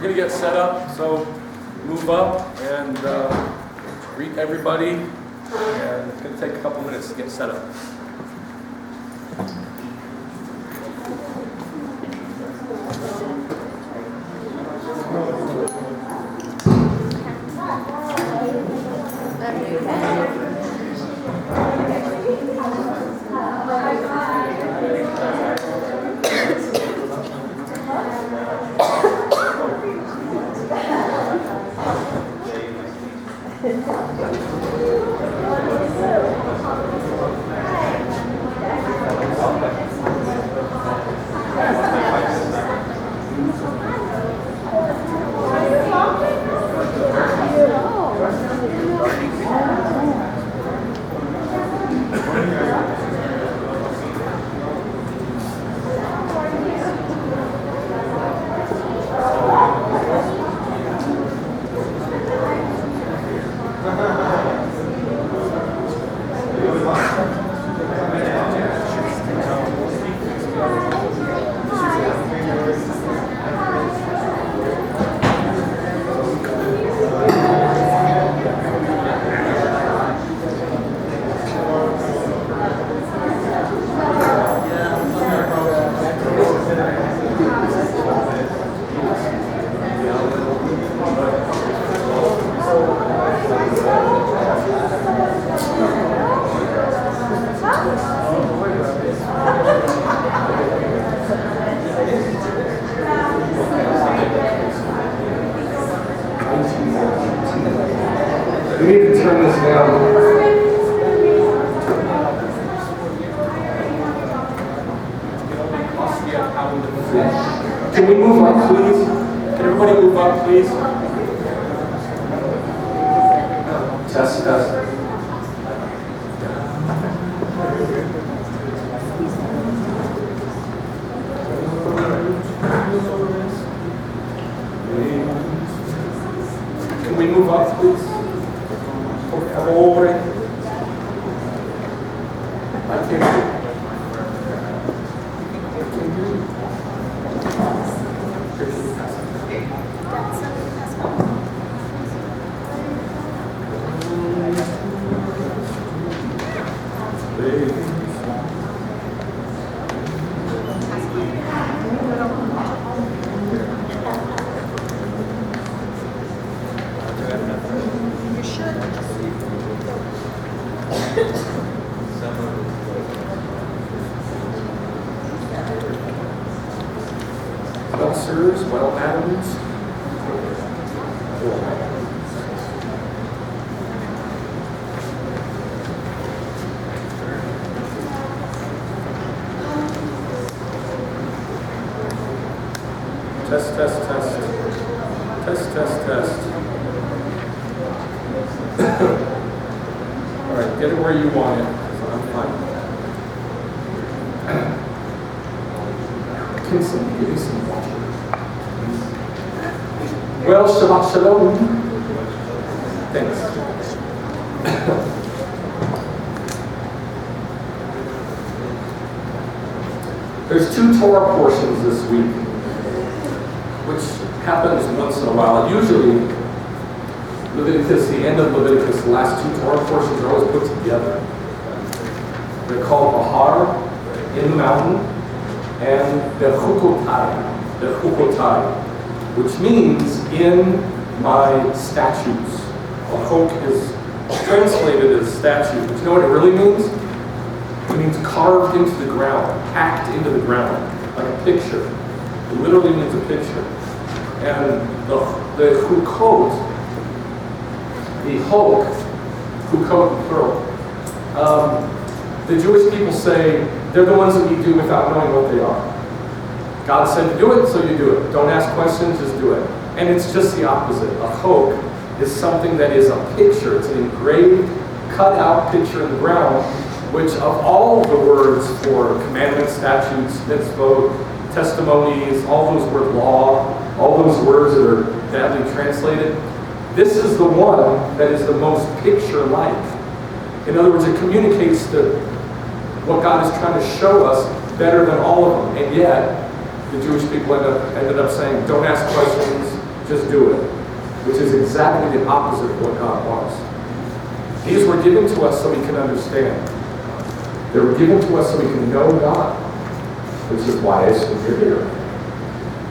We're going to get set up, so move up and greet everybody, and it's going to take a couple minutes to get set up. We need to turn this down. Can we move up, please? Can everybody move up, please? Test, test. Can we move up, please? Por favor. Thank you. Well, sirs, well, madams. Test, test, test. Test, test, test. All right, get it where you want it. I'm fine. Can give me some water? Well, Shabbat Shalom. Thanks. There's 2 Torah portions this week, which happens once in a while. Usually, Leviticus, the end of Leviticus, the last 2 Torah portions are always put together. They're called Bahar, in the mountain, and the Chukotai, which means in my statutes. A chok is translated as statute, but you know what it really means? It means carved into the ground, hacked into the ground, like a picture. It literally means a picture. And the chukot, the chukot plural, the Jewish people say they're the ones that you do without knowing what they are. God said to do it, so you do it. Don't ask questions, just do it. And it's just the opposite. A chok is something that is a picture. It's an engraved, cut out picture in the ground, which of all the words for commandments, statutes, mitzvot, testimonies, all those words, law, all those words that are badly translated, this is the one that is the most picture-like. In other words, it communicates what God is trying to show us better than all of them. And yet, the Jewish people ended up saying, don't ask questions, just do it, which is exactly the opposite of what God wants. These were given to us so we can understand. They were given to us so we can know God, which is why I assume you're here.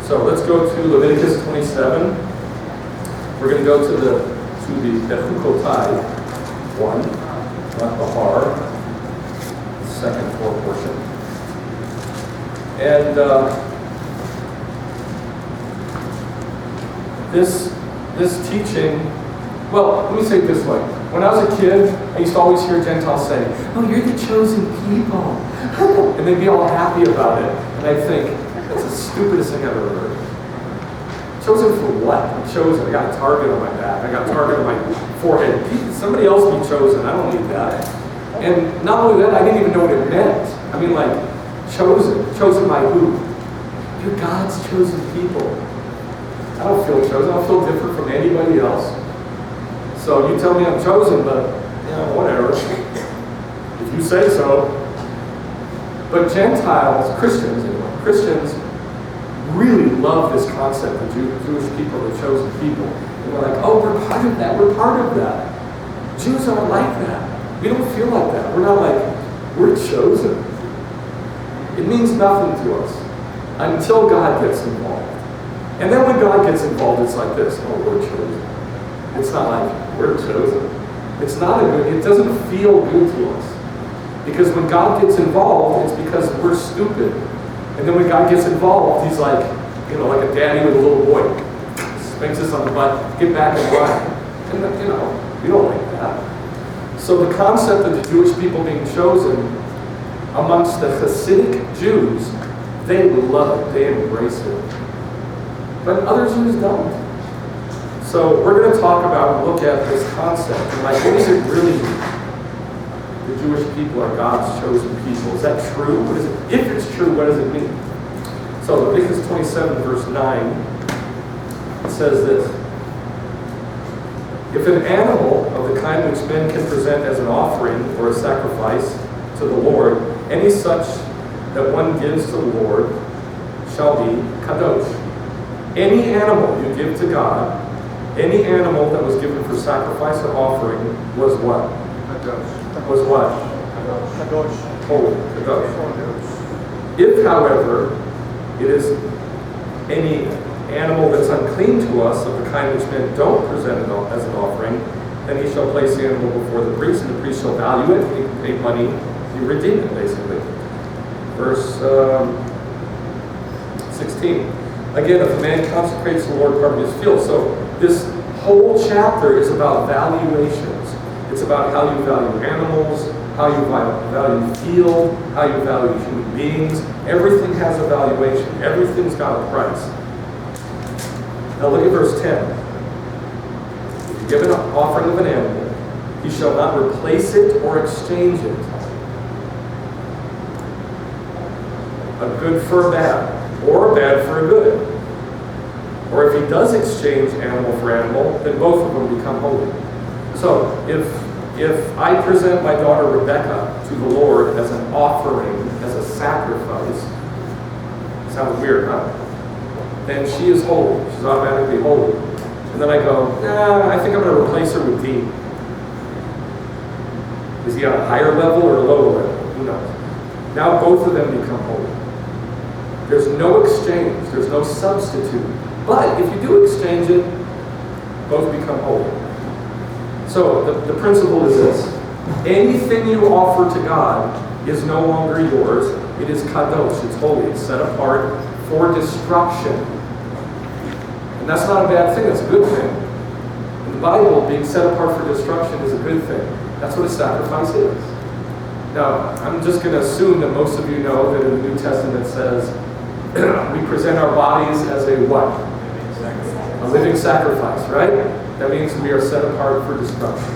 So let's go to Leviticus 27. We're going to go to the Bechukotai one, not Bahar, the second Torah portion. And this teaching, well, let me say it this way. When I was a kid, I used to always hear Gentiles say, "Oh, you're the chosen people." And they'd be all happy about it. And I'd think, that's the stupidest thing I've ever heard. Chosen for what? I'm chosen. I got a target on my back. I got a target on my forehead. Somebody else be chosen. I don't need that. And not only that, I didn't even know what it meant. I mean, like, chosen. Chosen by who? You're God's chosen people. I don't feel chosen. I don't feel different from anybody else. So you tell me I'm chosen, but, whatever. If you say so. But Gentiles, Christians really love this concept of Jewish people, the chosen people. And we're like, oh, we're part of that. We're part of that. Jews aren't like that. We don't feel like that. We're not like, we're chosen. It means nothing to us until God gets involved. And then when God gets involved, it's like this. Oh, we're chosen. It's not like, we're chosen. It's not it doesn't feel good to us. Because when God gets involved, it's because we're stupid. And then when God gets involved, he's like, like a daddy with a little boy. Spanks us on the butt, get back in line. And, we don't like that. So the concept of the Jewish people being chosen amongst the Hasidic Jews, they love it, they embrace it. But other Jews don't. So we're going to talk about and look at this concept. And what does it really mean? The Jewish people are God's chosen people. Is that true? What is it? If it's true, what does it mean? So Leviticus 27, verse 9, it says this. If an animal of the kind which men can present as an offering or a sacrifice to the Lord, any such that one gives to the Lord shall be kadosh. Any animal you give to God, any animal that was given for sacrifice or offering was what? Was what? Kadosh. Holy. Kadosh. If, however, it is any animal that's unclean to us, of the kind which men don't present as an offering, then he shall place the animal before the priest, and the priest shall value it, and he can pay money, you redeem it, basically. Verse 16. Again, if a man consecrates the Lord part of his field. So this whole chapter is about valuations. It's about how you value animals, how you value field, how you value human beings. Everything has a valuation. Everything's got a price. Now look at verse 10. If you give an offering of an animal, he shall not replace it or exchange it. A good for a bad, or a bad for a good. Or if he does exchange animal for animal, then both of them become holy. So if I present my daughter Rebecca to the Lord as an offering, as a sacrifice, sounds weird, huh? Then she is holy. She's automatically holy. And then I go, I think I'm going to replace her with Dean. Is he on a higher level or a lower level? Who knows? Now both of them become holy. There's no exchange. There's no substitute. But if you do exchange it, both become holy. So the principle is this. Anything you offer to God is no longer yours. It is kadosh. It's holy. It's set apart for destruction. And that's not a bad thing. That's a good thing. In the Bible, being set apart for destruction is a good thing. That's what a sacrifice is. Now, I'm just going to assume that most of you know that in the New Testament it says we present our bodies as a what? A living sacrifice, right? That means we are set apart for destruction.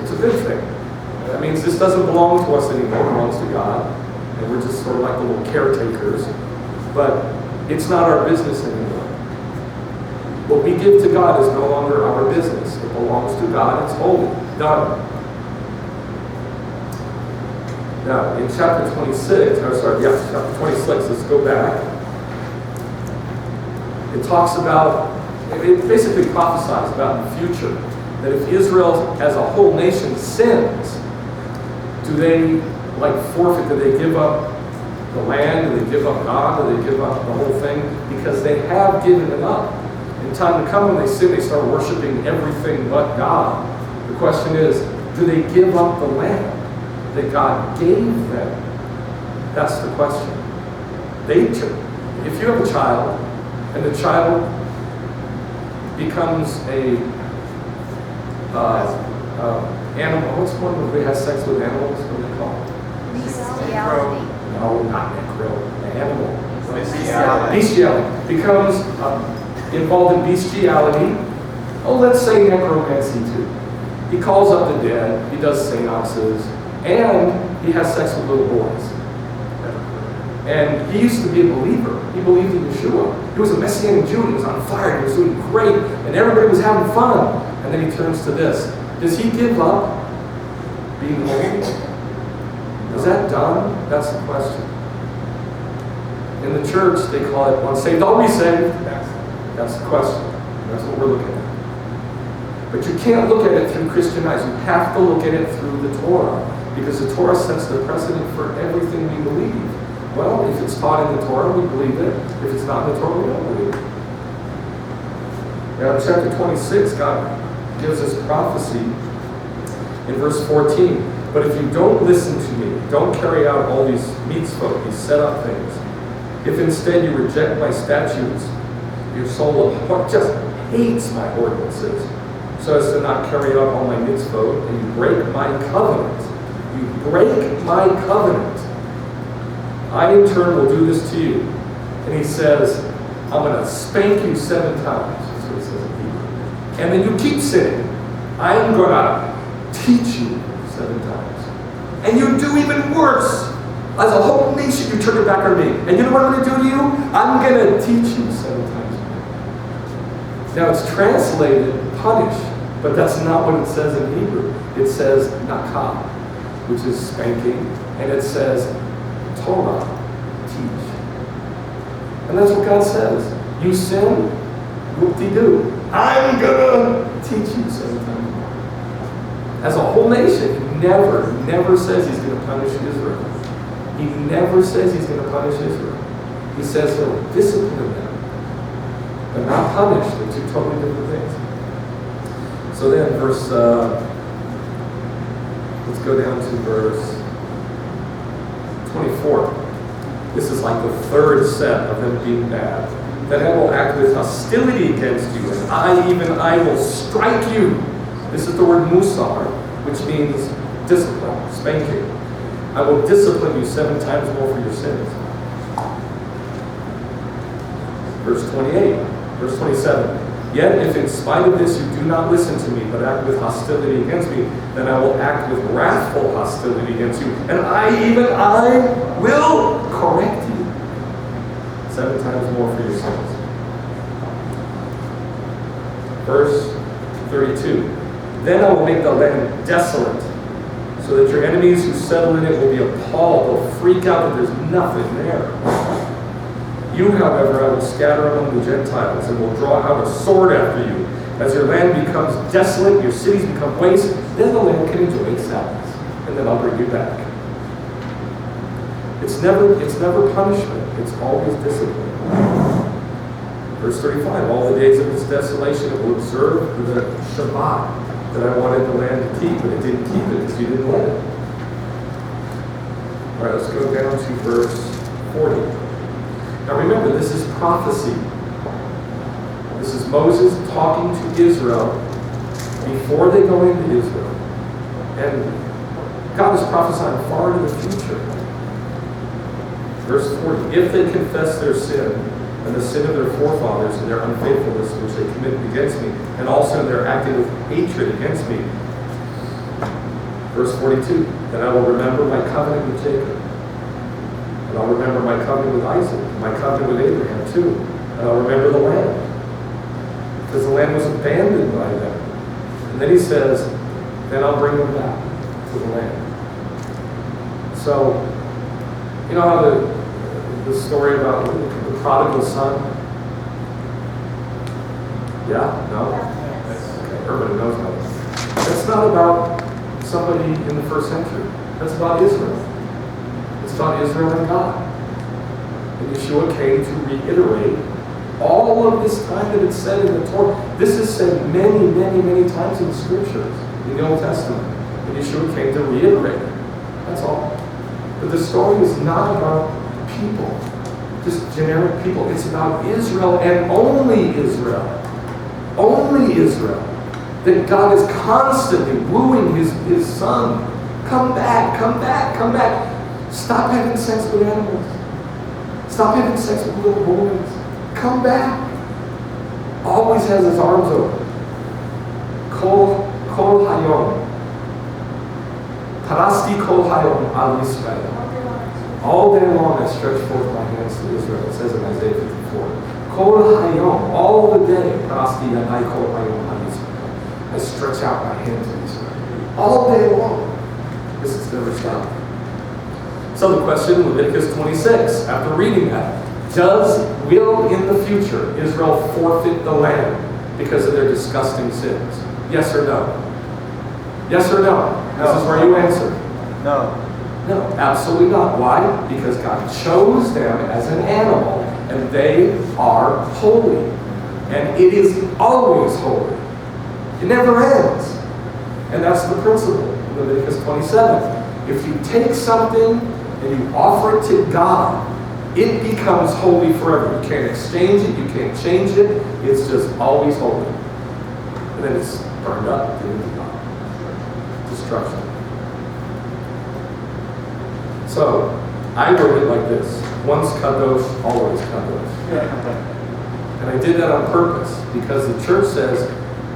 It's a good thing. That means this doesn't belong to us anymore. It belongs to God. And we're just sort of like the little caretakers. But it's not our business anymore. What we give to God is no longer our business. It belongs to God. It's holy. Done. Now, in chapter 26, chapter 26, let's go back. It talks about it basically prophesies about the future, that if Israel as a whole nation sins, do they forfeit? Do they give up the land? Do they give up God? Do they give up the whole thing? Because they have given it up. In time to come, when they sin, they start worshiping everything but God. The question is, do they give up the land that God gave them? That's the question. If you have a child, and the child becomes a animal, what's one where they have sex with animals? What do they call it? Bestiality. No, not necro. Animal. Bestiality. Bestiality. Becomes involved in bestiality. Oh, let's say necromancy too. He calls up the dead. He does seances. And he has sex with little boys. And he used to be a believer. He believed in Yeshua. He was a Messianic Jew. He was on fire. He was doing great. And everybody was having fun. And then he turns to this. Does he give up being holy? Is that done? That's the question. In the church, they call it once saved, always saved. That's the question. That's what we're looking at. But you can't look at it through Christian eyes. You have to look at it through the Torah. Because the Torah sets the precedent for everything we believe. Well, if it's taught in the Torah, we believe it. If it's not in the Torah, we don't believe it. Now, in chapter 26, God gives us prophecy in verse 14. But if you don't listen to me, don't carry out all these mitzvot, these set up things, if instead you reject my statutes, your soul just hates my ordinances, so as to not carry out all my mitzvot, and you break my covenant. You break my covenant. I in turn will do this to you. And he says, I'm going to spank you 7 times. That's what he says in Hebrew. And then you keep sinning. I'm going to teach you 7 times. And you do even worse. As a whole nation, you turn your back on me. And you know what I'm going to do to you? I'm going to teach you 7 times. Now it's translated punish, but that's not what it says in Hebrew. It says nakah, which is spanking, and it says torah, teach. And that's what God says. You sin, whoop-de-doo. I'm going to teach you 7 times more. As a whole nation, he never says he's going to punish Israel. He never says he's going to punish Israel. He says he'll discipline them, but not punish. They're 2 totally different things. So then, let's go down to verse 24. This is like the 3rd set of them being bad. Then I will act with hostility against you, and I will strike you. This is the word musar, which means discipline, spanking. I will discipline you 7 times more for your sins. Verse 28, verse 27. Yet if in spite of this you do not listen to me, but act with hostility against me, then I will act with wrathful hostility against you, and I will correct you 7 times more for your sins. Verse 32. Then I will make the land desolate, so that your enemies who settle in it will be appalled. They'll freak out that there's nothing there. You, however, I will scatter among the Gentiles, and will draw out a sword after you. As your land becomes desolate, your cities become waste, then the land can enjoy its Sabbaths, and then I'll bring you back. It's never punishment. It's always discipline. Verse 35, all the days of its desolation it will observe the Shabbat that I wanted the land to keep, but it didn't keep it because you didn't let it. All right, let's go down to verse 40. Now remember, this is prophecy. This is Moses talking to Israel before they go into Israel. And God is prophesying far into the future. Verse 40, if they confess their sin and the sin of their forefathers and their unfaithfulness which they committed against me, and also their acting with hatred against me. Verse 42, then I will remember my covenant with Jacob. And I'll remember my covenant with Isaac, my covenant with Abraham too. And I'll remember the land. Because the land was abandoned by them. And then he says, then I'll bring them back to the land. So, you know how the story about the prodigal son? Yeah? No? Okay, everybody knows that. That's not about somebody in the first century. That's about Israel. It's about Israel and God. And Yeshua came to reiterate all of this time that it's said in the Torah. This is said many, many, many times in the Scriptures, in the Old Testament. And Yeshua came to reiterate it. That's all. But the story is not about people, just generic people. It's about Israel and only Israel. Only Israel. That God is constantly wooing his son. Come back, come back, come back. Stop having sex with animals. Stop having sex with little boys. Come back. Always has his arms open. Kol hayom. Parasti kol hayom al Yisrael. All day long I stretch forth my hands to Israel. It says in Isaiah 54. Kol hayom. All the day. Parasti yadai kol hayom al Yisrael. I stretch out my hand to Israel. All day long. This is never stopped. So the question in Leviticus 26, after reading that, will in the future Israel forfeit the land because of their disgusting sins? Yes or no? Yes or no? This is where you answer. No. No, absolutely not. Why? Because God chose them as an animal, and they are holy. And it is always holy. It never ends. And that's the principle in Leviticus 27. If you take something and you offer it to God, it becomes holy forever. You can't exchange it, you can't change it. It's just always holy. And then it's burned up, given to God. Destruction. So, I wrote it like this. Once kadosh, always kadosh. And I did that on purpose because the church says,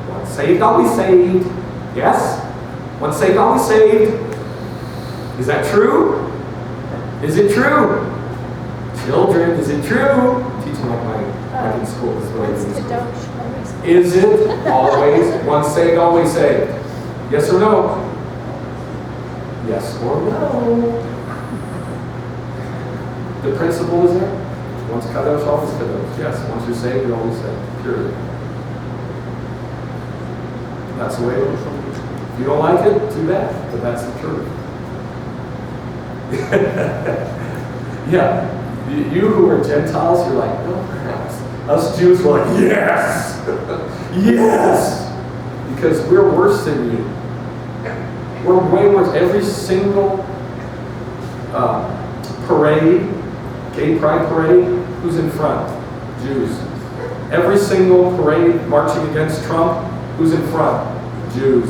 once saved, always saved. Yes? Once saved, always saved. Is that true? Is it true? Children, is it true? Teaching like my in school. This is what I do in school. Is it always once saved, always saved? Yes or no? Yes or no? The principle is there. Once kadosh, always kadosh. Yes, once you're saved, you're always saved. Period. That's the way it is. If you don't like it, too bad. But that's the truth. Yeah. You who are Gentiles, you're like, no, perhaps. Us Jews were like, yes! Yes! Because we're worse than you. We're way worse. Every single parade, gay pride parade, who's in front? Jews. Every single parade marching against Trump, who's in front? Jews.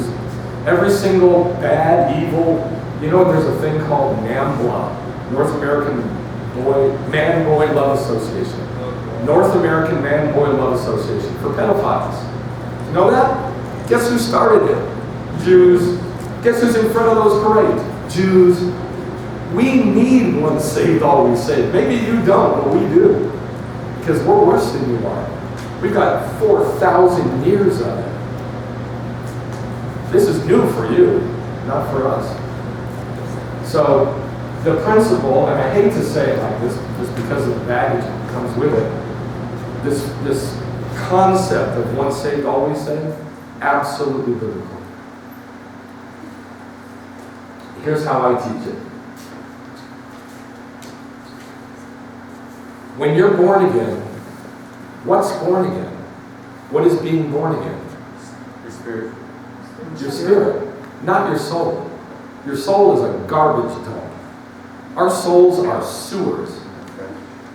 Every single bad, evil, there's a thing called NAMBLA, North American Man-Boy Love Association. North American Man-Boy Love Association for pedophiles. You know that? Guess who started it? Jews. Guess who's in front of those parades? Jews. We need once saved, always saved. Maybe you don't, but we do. Because we're worse than you are. We've got 4,000 years of it. This is new for you, not for us. So, the principle, and I hate to say it like this, just because of the baggage that comes with it, this concept of once saved, always saved, absolutely biblical. Here's how I teach it. When you're born again, what's born again? What is being born again? Your spirit. Your spirit, not your soul. Your soul is a garbage dump. Our souls are sewers.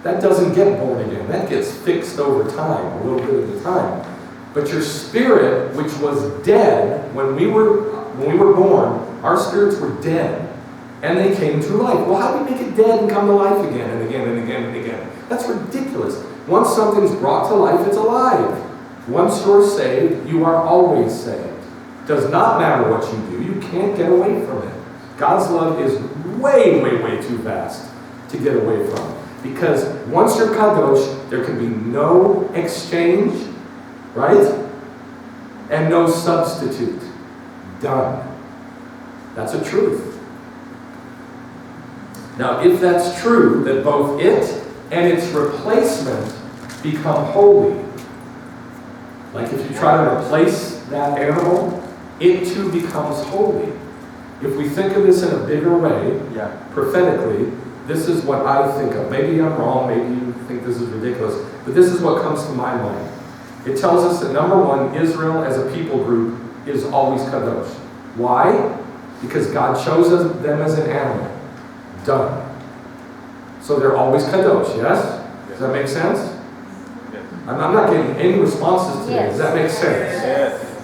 That doesn't get born again. That gets fixed over time, a little bit at a time. But your spirit, which was dead when we were born, our spirits were dead, and they came to life. Well, how do we make it dead and come to life again and again and again and again? That's ridiculous. Once something's brought to life, it's alive. Once you're saved, you are always saved. Does not matter what you do. You can't get away from it. God's love is way, way, way too vast to get away from. Because once you're kadosh, there can be no exchange, right? And no substitute. Done. That's a truth. Now, if that's true, that both it and its replacement become holy, Like if you try to replace that animal, it too becomes holy. If we think of this in a bigger way, prophetically, this is what I think of. Maybe I'm wrong, maybe you think this is ridiculous, but this is what comes to my mind. It tells us that number one, Israel as a people group is always kadosh. Why? Because God chose them as an animal. Done. So they're always kadosh, yes? Does that make sense? Yes. I'm not getting any responses today. Does that make sense? Yes.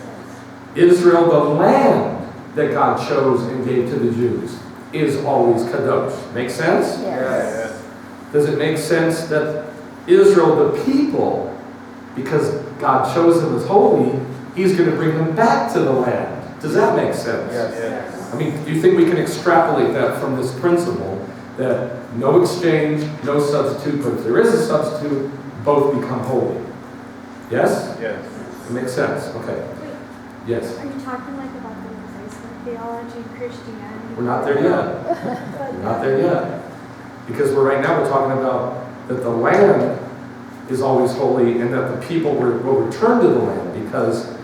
Israel, the land that God chose and gave to the Jews, is always kadosh. Make sense? Yes. Does it make sense that Israel, the people, because God chose them as holy, He's going to bring them back to the land? Does that make sense? Yes. I mean, do you think we can extrapolate that from this principle that no exchange, no substitute, but if there is a substitute, both become holy? Yes? Yes. It makes sense. Okay. Yes? Are you talking like about the replacement theology in Christianity? We're not there yet. We're not there yet. Because right now we're talking about that the land is always holy and that the people will return to the land because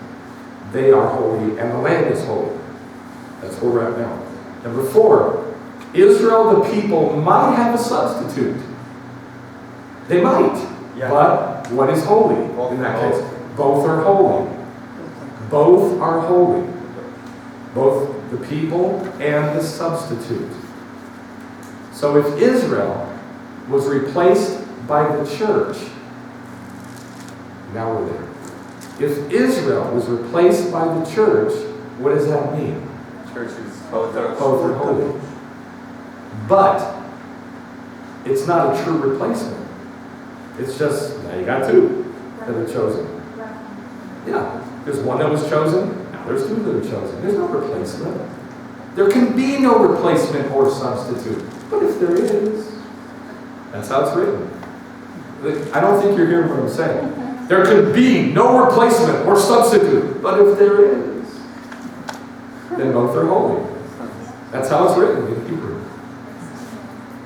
they are holy and the land is holy. That's where we're at now. Number 4, Israel, the people, might have a substitute. They might. Yeah. But what is holy in that case? Both are holy. Both are holy. Both the people and the substitute. So if Israel was replaced by the church, now we're there. If Israel was replaced by the church, what does that mean? Church is both are Holy. But it's not a true replacement. It's just, now you got 2 that are chosen. Yeah, there's one that was chosen, now there's 2 that are chosen. There's no replacement. There can be no replacement or substitute. But if there is, that's how it's written. I don't think you're hearing what I'm saying. There can be no replacement or substitute. But if there is, then both are holy. That's how it's written in Hebrew.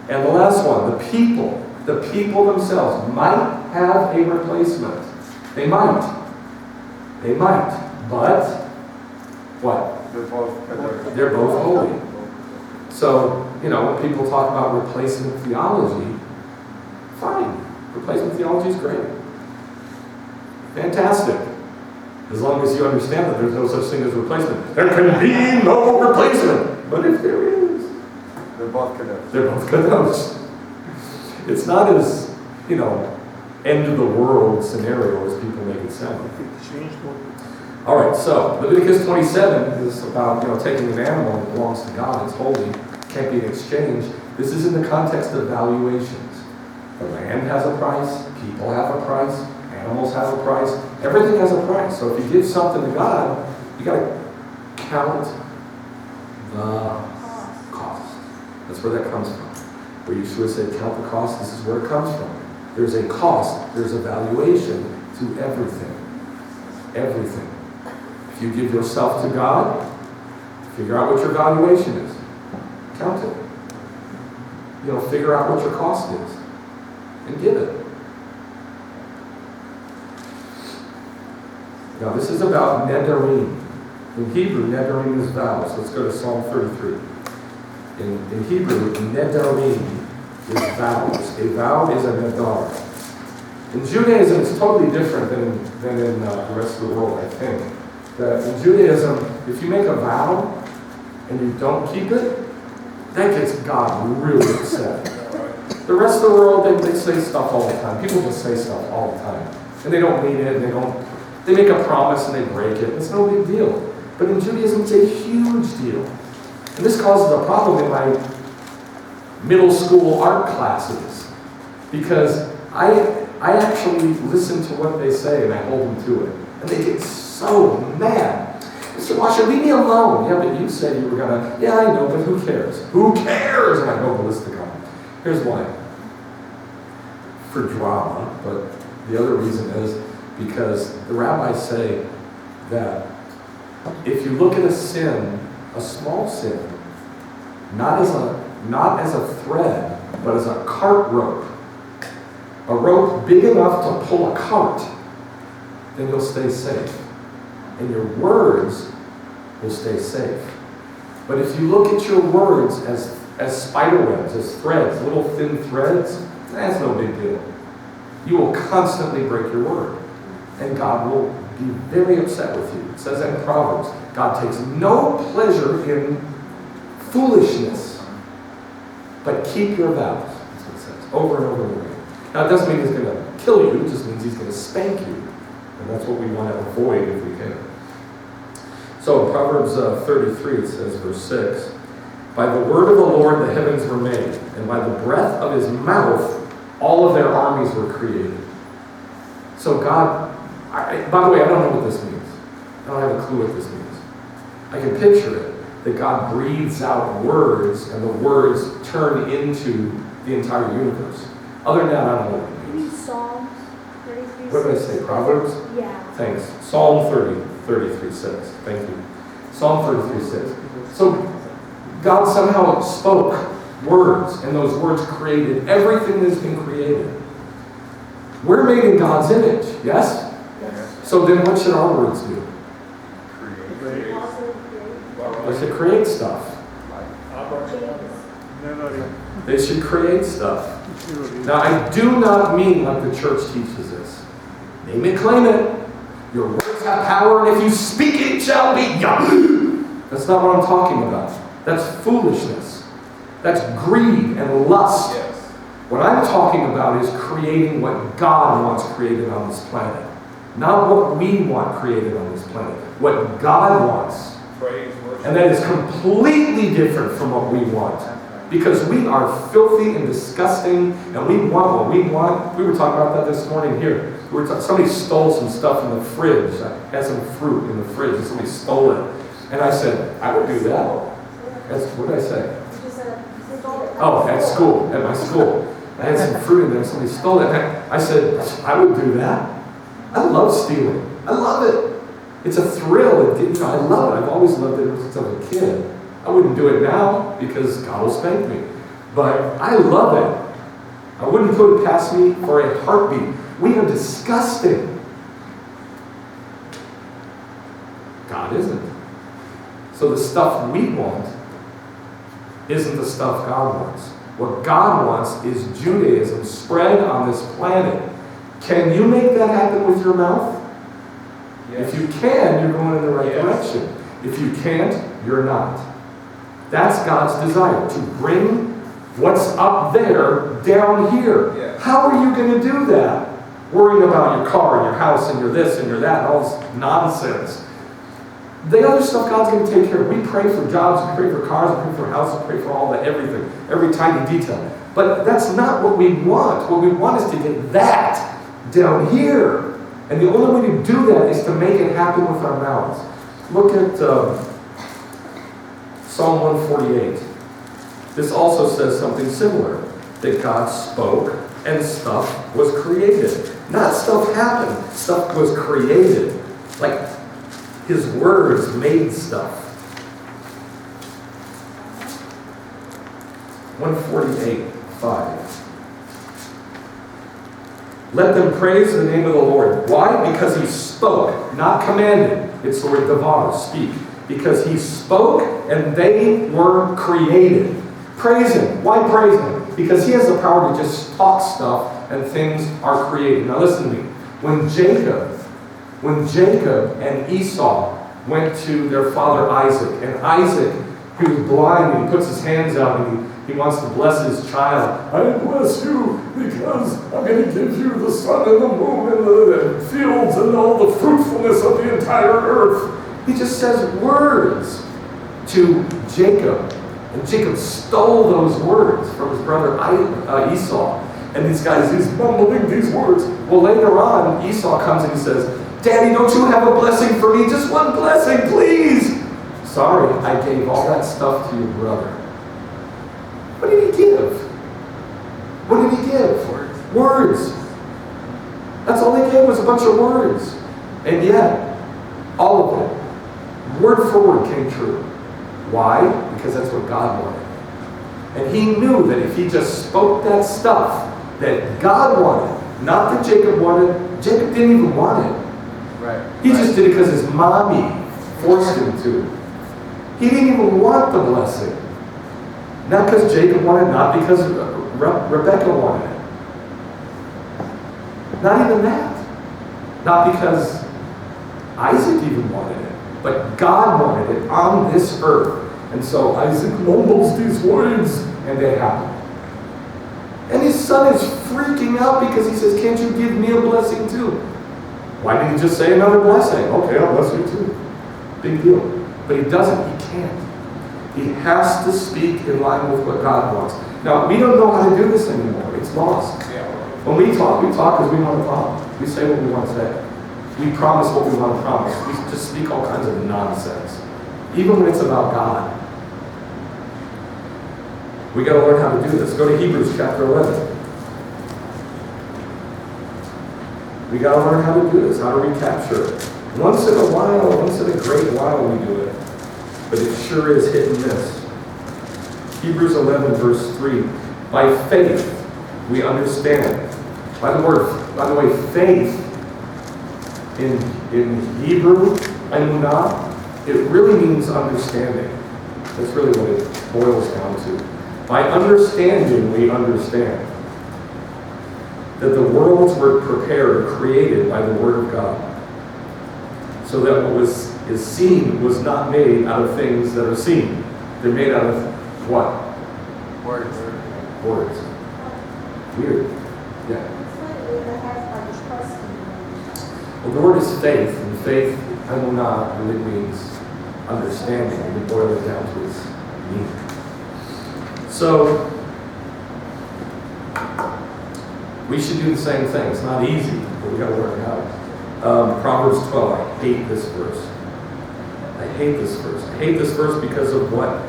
And the last one, the people themselves might have a replacement. They might. But what? They're both holy. So, when people talk about replacement theology, fine. Replacement theology is great. Fantastic. As long as you understand that there's no such thing as replacement. There can be no replacement. But if there is, they're both kadosh. they're both kadosh. It's not as, end of the world scenario as people make it sound. All right, so Leviticus 27 is about, taking an animal that belongs to God. It's holy. Can't be exchanged. This is in the context of valuations. The land has a price. People have a price. Animals have a price. Everything has a price. So if you give something to God, you got to count the cost. That's where that comes from. Where Yeshua said, count the cost, this is where it comes from. There's a cost, there's a valuation to everything. Everything. If you give yourself to God, figure out what your valuation is. Count it. Figure out what your cost is. And give it. Now this is about nedarim. In Hebrew, nedarim is vows. Let's go to Psalm 33. In Hebrew, nedarim is vows. A vow is a nedar. In Judaism, it's totally different than in the rest of the world, I think. That in Judaism, if you make a vow and you don't keep it, that gets God really upset. The rest of the world, they say stuff all the time. People just say stuff all the time. And they don't mean it, they make a promise and they break it. It's no big deal. But in Judaism, it's a huge deal. And this causes a problem in my middle school art classes. Because I actually listen to what they say and I hold them to it. And they get so mad. Mr. Washer, leave me alone. Yeah, but you said you were going to. Yeah, I know, but who cares? Who cares? And I go ballistic on it. Here's why. For drama, but the other reason is because the rabbis say that if you look at a sin, a small sin, not as a thread, but as a cart rope, a rope big enough to pull a cart then you'll stay safe. And your words will stay safe. But if you look at your words as spider webs, as threads, little thin threads, that's no big deal. You will constantly break your word. And God will be very upset with you. It says that in Proverbs. God takes no pleasure in foolishness, but keep your vows. That's what it says, over and over and over again. Now, it doesn't mean he's going to kill you. It just means he's going to spank you. And that's what we want to avoid if we can. So in Proverbs 33, it says, verse 6, by the word of the Lord the heavens were made, and by the breath of his mouth all of their armies were created. So God, by the way, I don't know what this means. I don't have a clue what this means. I can picture it, that God breathes out words, and the words turn into the entire universe. Other than that, I don't know what it means. Psalms 33. What did I say, Proverbs? Yeah. Thanks. Psalm 33, 6. Thank you. Psalm 33, 6. So God somehow spoke words, and those words created everything that's been created. We're made in God's image, yes? Yes. So then what should our words do? Create. They should create stuff. They should create stuff. Now, I do not mean like the church teaches this. Name it, claim it. Your words have power, and if you speak, it shall be done. That's not what I'm talking about. That's foolishness. That's greed and lust. Yes. What I'm talking about is creating what God wants created on this planet. Not what we want created on this planet. What God wants. Praise, worship. And that is completely different from what we want. Because we are filthy and disgusting, and we want what we want. We were talking about that this morning here. Somebody stole some stuff in the fridge. I had some fruit in the fridge, and somebody stole it. And I said, I would do that. What did I say? Oh, at school, at my school. I had some fruit in there, and somebody stole it. And I said, I would do that. I love stealing. I love it. It's a thrill. I love it. I've always loved it since I was a kid. I wouldn't do it now because God will spank me. But I love it. I wouldn't put it past me for a heartbeat. We are disgusting. God isn't. So the stuff we want isn't the stuff God wants. What God wants is Judaism spread on this planet. Can you make that happen with your mouth? Yes. If you can, you're going in the right Yes. direction. If you can't, you're not. That's God's desire, to bring what's up there down here. Yes. How are you going to do that? Worrying about your car and your house and your this and your that and all this nonsense. The other stuff God's going to take care of. We pray for jobs, we pray for cars, we pray for houses, we pray for all that, everything, every tiny detail. But that's not what we want. What we want is to get that down here. And the only way to do that is to make it happen with our mouths. Look at Psalm 148. This also says something similar. That God spoke and stuff was created. Not stuff happened. Stuff was created. Like his words made stuff. 148:5. Let them praise the name of the Lord. Why? Because he spoke, not commanded. It's the word davar, speak. Because he spoke and they were created. Praise him. Why praise him? Because he has the power to just talk stuff and things are created. Now listen to me. When Jacob and Esau went to their father Isaac, and Isaac, he was blind and he puts his hands out and he wants to bless his child. I bless you because I'm going to give you the sun and the moon and the fields and all the fruitfulness of the entire earth. He just says words to Jacob. And Jacob stole those words from his brother Esau. And these guys, he's mumbling these words. Well, later on, Esau comes and he says, Daddy, don't you have a blessing for me? Just one blessing, please. Sorry, I gave all that stuff to your brother. What did he give? What did he give? Words. That's all he gave was a bunch of words. And yet, all of it, word for word, came true. Why? Because that's what God wanted. And he knew that if he just spoke that stuff that God wanted, not that Jacob wanted, Jacob didn't even want it. Right. He just did it because his mommy forced him to. He didn't even want the blessing. Not because Jacob wanted it, not because Rebecca wanted it. Not even that. Not because Isaac even wanted it. But God wanted it on this earth. And so Isaac mumbles these words, and they happen. And his son is freaking out because he says, can't you give me a blessing too? Why didn't he just say another blessing? Okay, I'll bless you too. Big deal. But he doesn't, he can't. He has to speak in line with what God wants. Now, we don't know how to do this anymore. It's lost. When we talk because we want to talk. We say what we want to say. We promise what we want to promise. We just speak all kinds of nonsense. Even when it's about God. We got to learn how to do this. Go to Hebrews chapter 11. We got to learn how to do this, how to recapture it. Once in a while, once in a great while we do it. But it sure is hit and miss. Hebrews 11 verse 3. By faith we understand. By the way, faith in Hebrew, emunah, it really means understanding. That's really what it boils down to. By understanding, we understand that the worlds were prepared, created by the Word of God. So that what is seen was not made out of things that are seen. They're made out of what? Words. Words. Weird. Yeah. Well, the word is faith, and faith, emunah, really means understanding. We boil it down to its meaning. So, we should do the same thing. It's not easy, but we got to work it out. Proverbs 12, I hate this verse. I hate this verse. I hate this verse because of what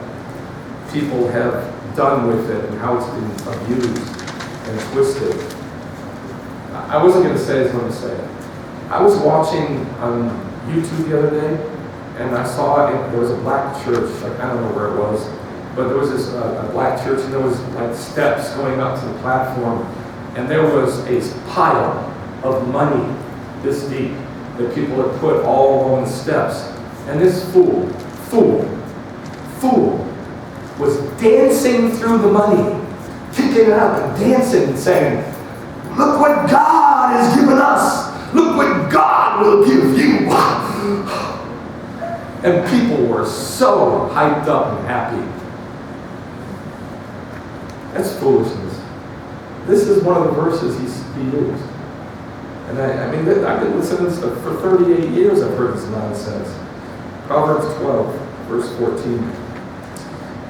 people have done with it and how it's been abused and twisted. I wasn't going to say it, I was going to say it. I was watching on YouTube the other day, and I saw there was a black church, like I don't know where it was, but there was this a black church, and there was like steps going up to the platform, and there was a pile of money this deep that people had put all along the steps. And this fool was dancing through the money, kicking it up and dancing and saying, look what God has given us. Look what God will give you. And people were so hyped up and happy. That's foolishness. This is one of the verses he used. And I mean, I've been listening to this for 38 years. I've heard this nonsense. Proverbs 12, verse 14.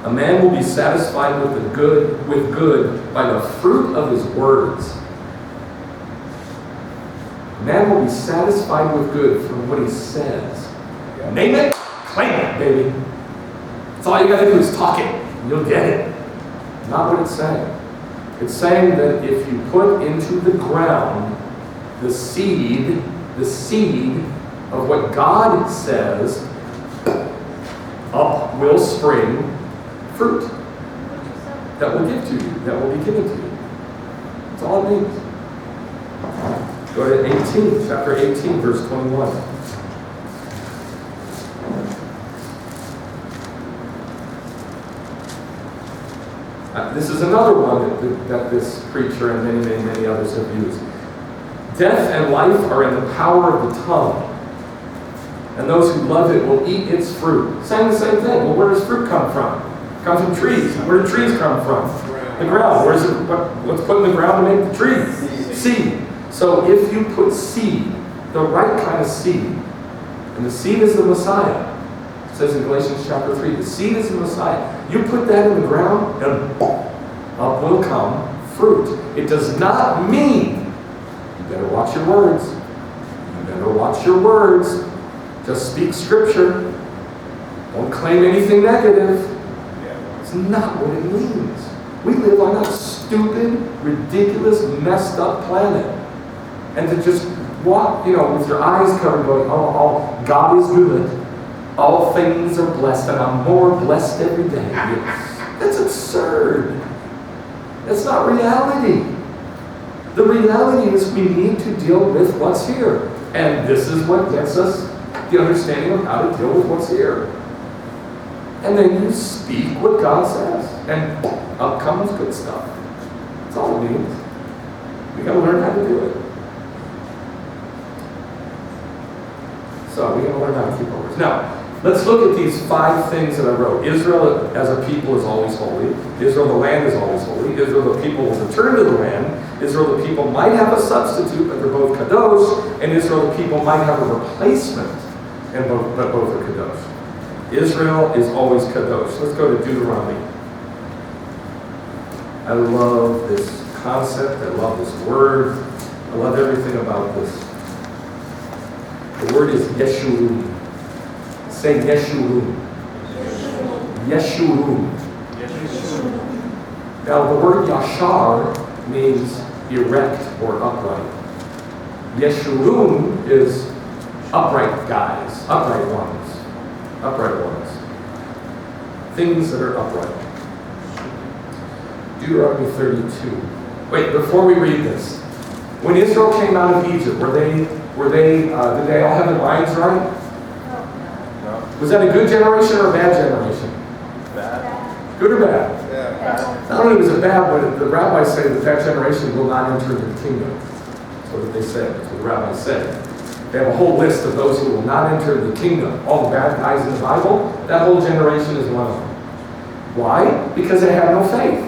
A man will be satisfied with good by the fruit of his words. A man will be satisfied with good from what he says. Name it, claim it, baby. That's all you got to do is talk it, and you'll get it. Not what it's saying. It's saying that if you put into the ground the seed of what God says, up will spring fruit that will give to you, that will be given to you. That's all it means. Go to 18, chapter 18, verse 21. This is another one that this preacher and many others have used. Death and life are in the power of the tongue, and those who love it will eat its fruit. Saying the same thing. Well, where does fruit come from? It comes from trees. Where do trees come from? The ground. Where's it? What's put in the ground to make the tree? Seed. So if you put seed, the right kind of seed, and the seed is the Messiah. It says in Galatians chapter 3, the seed is the Messiah. You put that in the ground, and up will come fruit. It does not mean, you better watch your words. You better watch your words. Just speak scripture. Don't claim anything negative. It's not what it means. We live on a stupid, ridiculous, messed up planet. And to just walk, with your eyes covered going, oh, God is good. All things are blessed, and I'm more blessed every day. That's absurd. That's not reality. The reality is we need to deal with what's here. And this is what gets us the understanding of how to deal with what's here. And then you speak what God says, and up comes good stuff. That's all it means. We got to learn how to do it. So we got to learn how to keep our words. Now, let's look at these 5 things that I wrote. Israel as a people is always holy. Israel, the land, is always holy. Israel, the people, will return to the land. Israel, the people, might have a substitute, but they're both kadosh. And Israel, the people, might have a replacement, but both are kadosh. Israel is always kadosh. Let's go to Deuteronomy. I love this concept. I love this word. I love everything about this. The word is Yeshurun. Say Yeshurun. Yeshurun. Now the word Yashar means erect or upright. Yeshurun is upright guys, upright ones. Upright ones. Things that are upright. Deuteronomy 32. Wait, before we read this, when Israel came out of Egypt, did they all have their minds right? No. Was that a good generation or a bad generation? Bad. Good or bad? Yeah, bad. Not only was it bad, but the rabbis say that generation will not enter the kingdom. That's what they said. That's what the rabbis said. They have a whole list of those who will not enter the kingdom. All the bad guys in the Bible, that whole generation is one of them. Why? Because they had no faith.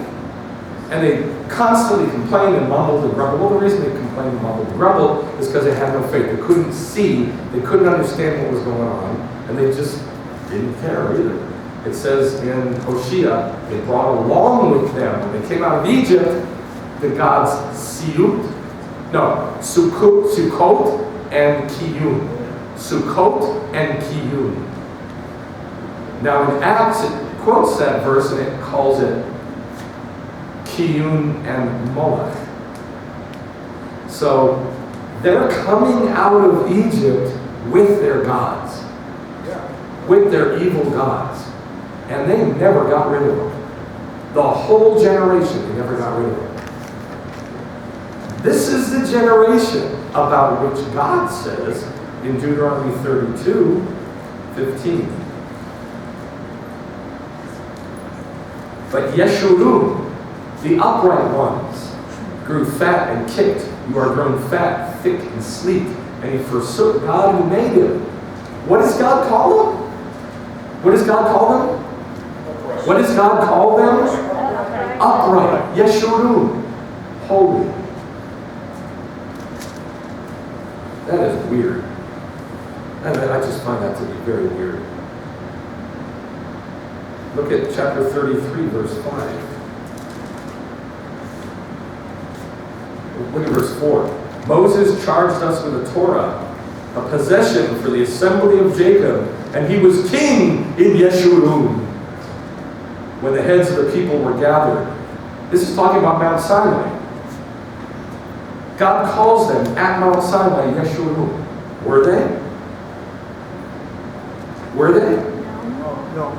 And they constantly complained and mumbled and grumbled. Well, the reason they complained and mumbled and grumbled is because they had no faith. They couldn't see, they couldn't understand what was going on, and they just didn't care either. It says in Hosea, they brought along with them, when they came out of Egypt, the gods Sukkot and Kiyun. Sukkot and Kiyun. Now in Acts, it quotes that verse and it calls it Kiyun and Moloch. So they're coming out of Egypt with their gods, with their evil gods, and they never got rid of them. The whole generation, they never got rid of them. This is the generation about which God says in Deuteronomy 32:15. But Yeshurun, the upright ones, grew fat and kicked. You are grown fat, thick, and sleek. And he forsook God who made him. What does God call them? What does God call them? What does God call them? Upright. Yeshurun. Holy. That is weird. I just find that to be very weird. Look at chapter 33, verse 5. Look at verse 4. Moses charged us with a torah, a possession for the assembly of Jacob, and he was king in Yeshurun when the heads of the people were gathered. This is talking about Mount Sinai. God calls them at Mount Sinai Yeshurun. Were they? Were they? No.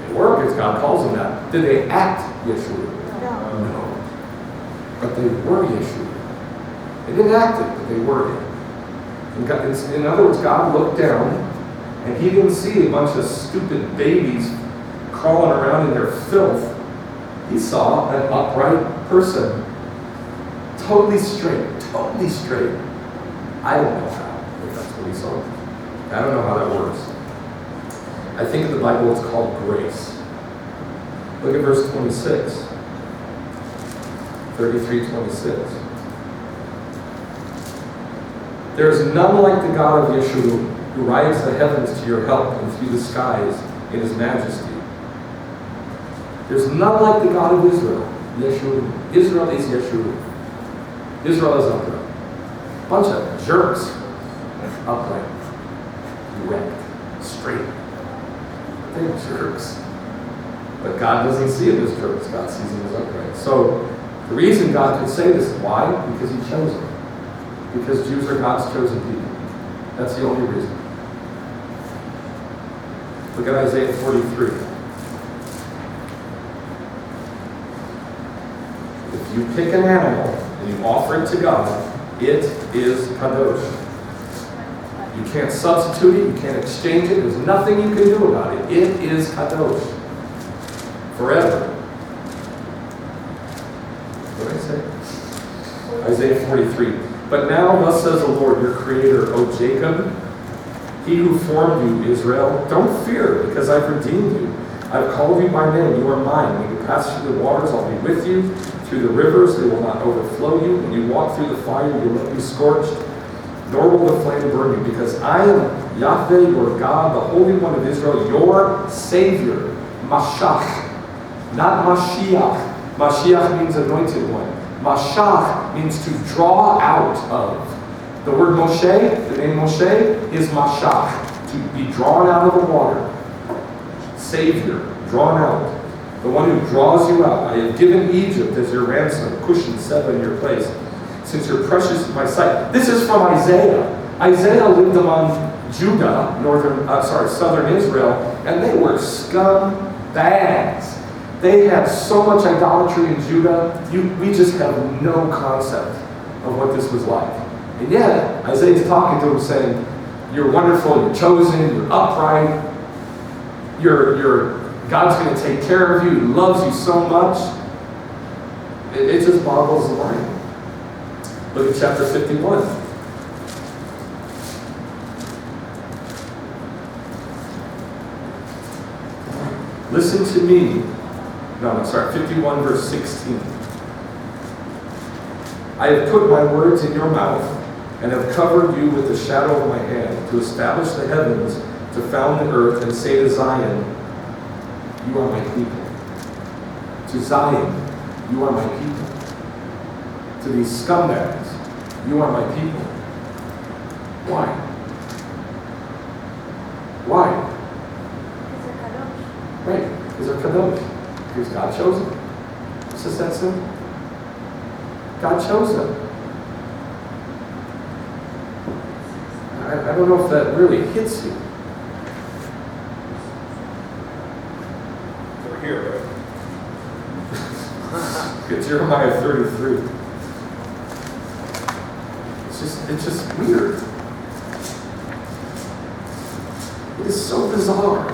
They were, because God calls them that. Did they act Yeshurun? No. No. But they were Yeshurun. They didn't act it, but they were it. In other words, God looked down, and he didn't see a bunch of stupid babies crawling around in their filth. He saw an upright person. Totally straight. Totally straight. I don't know how, but that's what he saw. I don't know how that works. I think in the Bible it's called grace. Look at verse 26. 33:26. There is none like the God of Yeshurun, who rides the heavens to your help and through the skies in his majesty. There's none like the God of Israel, Yeshurun. Israel is Yeshurun. Israel is upright. Bunch of jerks. Upright. Erect. Straight. They're jerks. But God doesn't see them as jerks. God sees them as upright. So the reason God could say this, why? Because he chose them. Because Jews are God's chosen people. That's the only reason. Look at Isaiah 43. If you pick an animal and you offer it to God, it is kadosh. You can't substitute it. You can't exchange it. There's nothing you can do about it. It is kadosh. Forever. What did I say? Isaiah 43. But now, thus says the Lord, your creator, O Jacob, he who formed you, Israel, don't fear, because I've redeemed you. I've called you by name. You are mine. When you pass through the waters, I'll be with you. Through the rivers, they will not overflow you. When you walk through the fire, you will not be scorched, nor will the flame burn you, because I am Yahweh, your God, the Holy One of Israel, your Savior, Mashach, not Mashiach. Mashiach means anointed one. Mashach means to draw out of. The word Moshe, the name Moshe, is Mashach, to be drawn out of the water. Savior, drawn out. The one who draws you out. I have given Egypt as your ransom, Cush and Seba in your place, since you're precious in my sight. This is from Isaiah. Isaiah lived among Judah, southern Israel, and they were scumbags. They had so much idolatry in Judah, we just have no concept of what this was like. And yet, Isaiah's talking to them saying, you're wonderful, you're chosen, you're upright, God's going to take care of you, He loves you so much. It just boggles the mind. Look at chapter 51. Listen to me. 51 verse 16. I have put my words in your mouth and have covered you with the shadow of my hand to establish the heavens, to found the earth, and say to Zion, you are my people. To Zion, you are my people. To these scumbags, you are my people. Why? Why? Right, because they're kadosh. Because God chose them. It's just that simple. God chose them. I don't know if that really hits you. We're here, right? It's Jeremiah 33. It's just weird. It is so bizarre.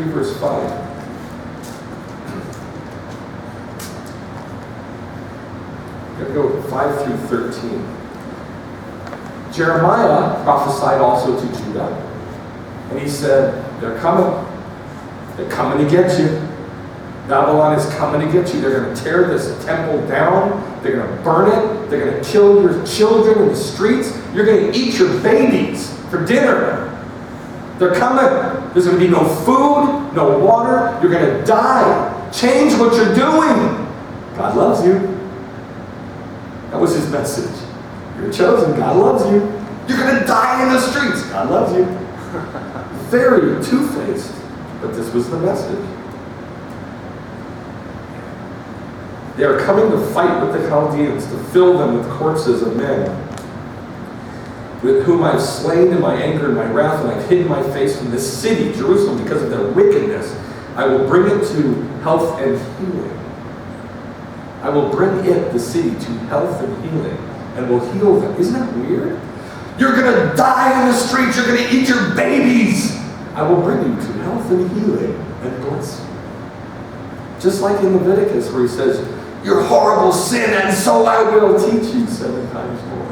Verse 5. I'm going to go 5 through 13. Jeremiah prophesied also to Judah, and he said, they're coming. They're coming to get you. Babylon is coming to get you. They're going to tear this temple down. They're going to burn it. They're going to kill your children in the streets. You're going to eat your babies for dinner. They're coming. There's going to be no food, no water. You're going to die. Change what you're doing. God loves you. That was his message. You're chosen. God loves you. You're going to die in the streets. God loves you. Very two-faced, but this was the message. They are coming to fight with the Chaldeans, to fill them with corpses of men, with whom I've slain in my anger and my wrath, and I've hidden my face from this city, Jerusalem, because of their wickedness. I will bring it to health and healing. I will bring it, the city, to health and healing, and will heal them. Isn't that weird? You're going to die in the streets. You're going to eat your babies. I will bring you to health and healing and bless you. Just like in Leviticus, where he says, your horrible sin, and so I will teach you 7 times more.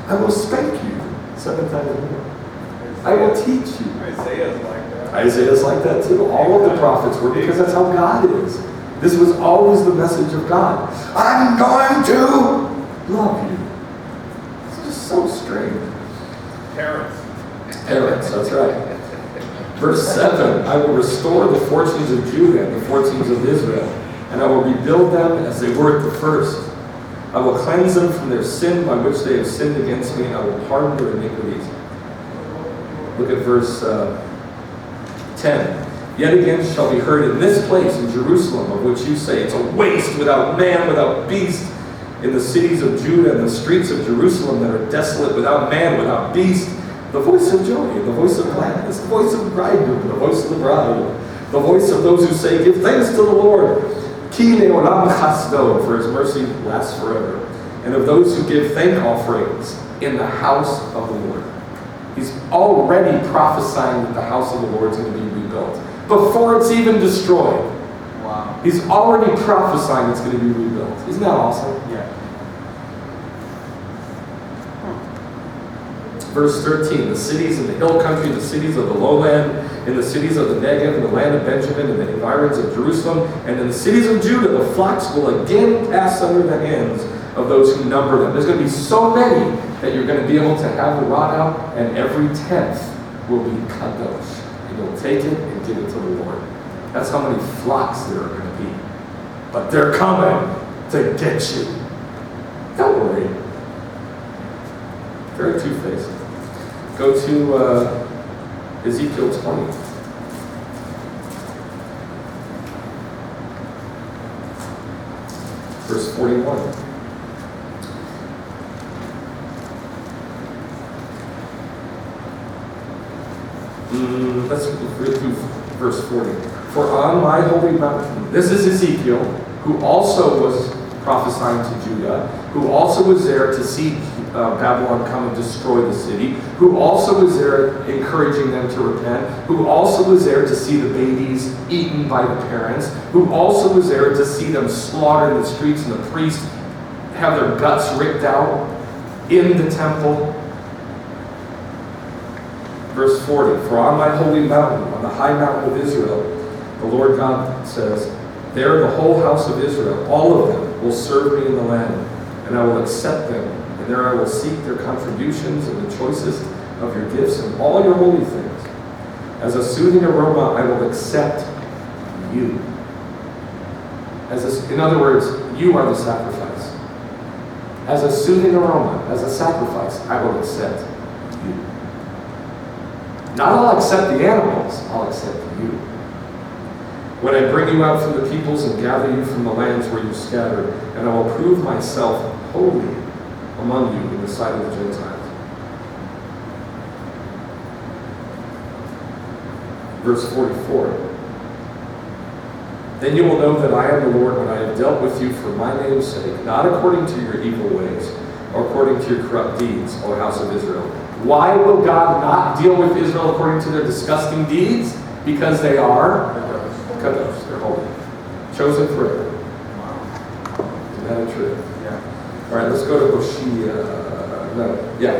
I will spank you 7 times more. I will teach you. Isaiah's like that. Isaiah's like that too. All of the prophets were, because that's how God is. This was always the message of God. I'm going to love you. It's just so strange. Parents, That's right. Verse 7, I will restore the fortunes of Judah and the fortunes of Israel, and I will rebuild them as they were at the first. I will cleanse them from their sin by which they have sinned against me, and I will pardon their iniquities. Look at verse 10. Yet again shall be heard in this place, in Jerusalem, of which you say, it's a waste without man, without beast, in the cities of Judah and the streets of Jerusalem that are desolate, without man, without beast, the voice of joy, the voice of gladness, the voice of bridegroom, the voice of the bride, the voice of those who say, give thanks to the Lord, Ki le'olam chasdo, for his mercy lasts forever. And of those who give thank offerings in the house of the Lord. He's already prophesying that the house of the Lord is going to be rebuilt. Before it's even destroyed. Wow. He's already prophesying it's going to be rebuilt. Isn't that awesome? Yeah. Verse 13, the cities in the hill country, the cities of the lowland, and the cities of the Negev, and the land of Benjamin, and the environs of Jerusalem, and in the cities of Judah, the flocks will again pass under the hands of those who number them. There's going to be so many that you're going to be able to have the rod out, and every 10th will be kadosh. And you'll take it and give it to the Lord. That's how many flocks there are going to be. But they're coming to get you. Don't worry. Very two-faced. Go to Ezekiel 20. Verse 41. Let's read through verse 40. For on my holy mountain, this is Ezekiel, who also was prophesying to Judah, who also was there to see Babylon come and destroy the city, who also was there encouraging them to repent, who also was there to see the babies eaten by the parents, who also was there to see them slaughtered in the streets and the priests have their guts ripped out in the temple. Verse 40, for on my holy mountain, on the high mountain of Israel, the Lord God says, there the whole house of Israel, all of them, will serve me in the land, and I will accept them, and there I will seek their contributions and the choicest of your gifts and all your holy things. As a soothing aroma, I will accept you. In other words, you are the sacrifice. As a soothing aroma, as a sacrifice, I will accept you. Not I'll accept the animals, I'll accept you. When I bring you out from the peoples and gather you from the lands where you scattered, and I will prove myself holy among you in the sight of the Gentiles. Verse 44. Then you will know that I am the Lord when I have dealt with you for my name's sake, not according to your evil ways, or according to your corrupt deeds, O house of Israel. Why will God not deal with Israel according to their disgusting deeds? Because they are kadosh, they're holy. Chosen forever. Isn't that true? Yeah. All right, let's go to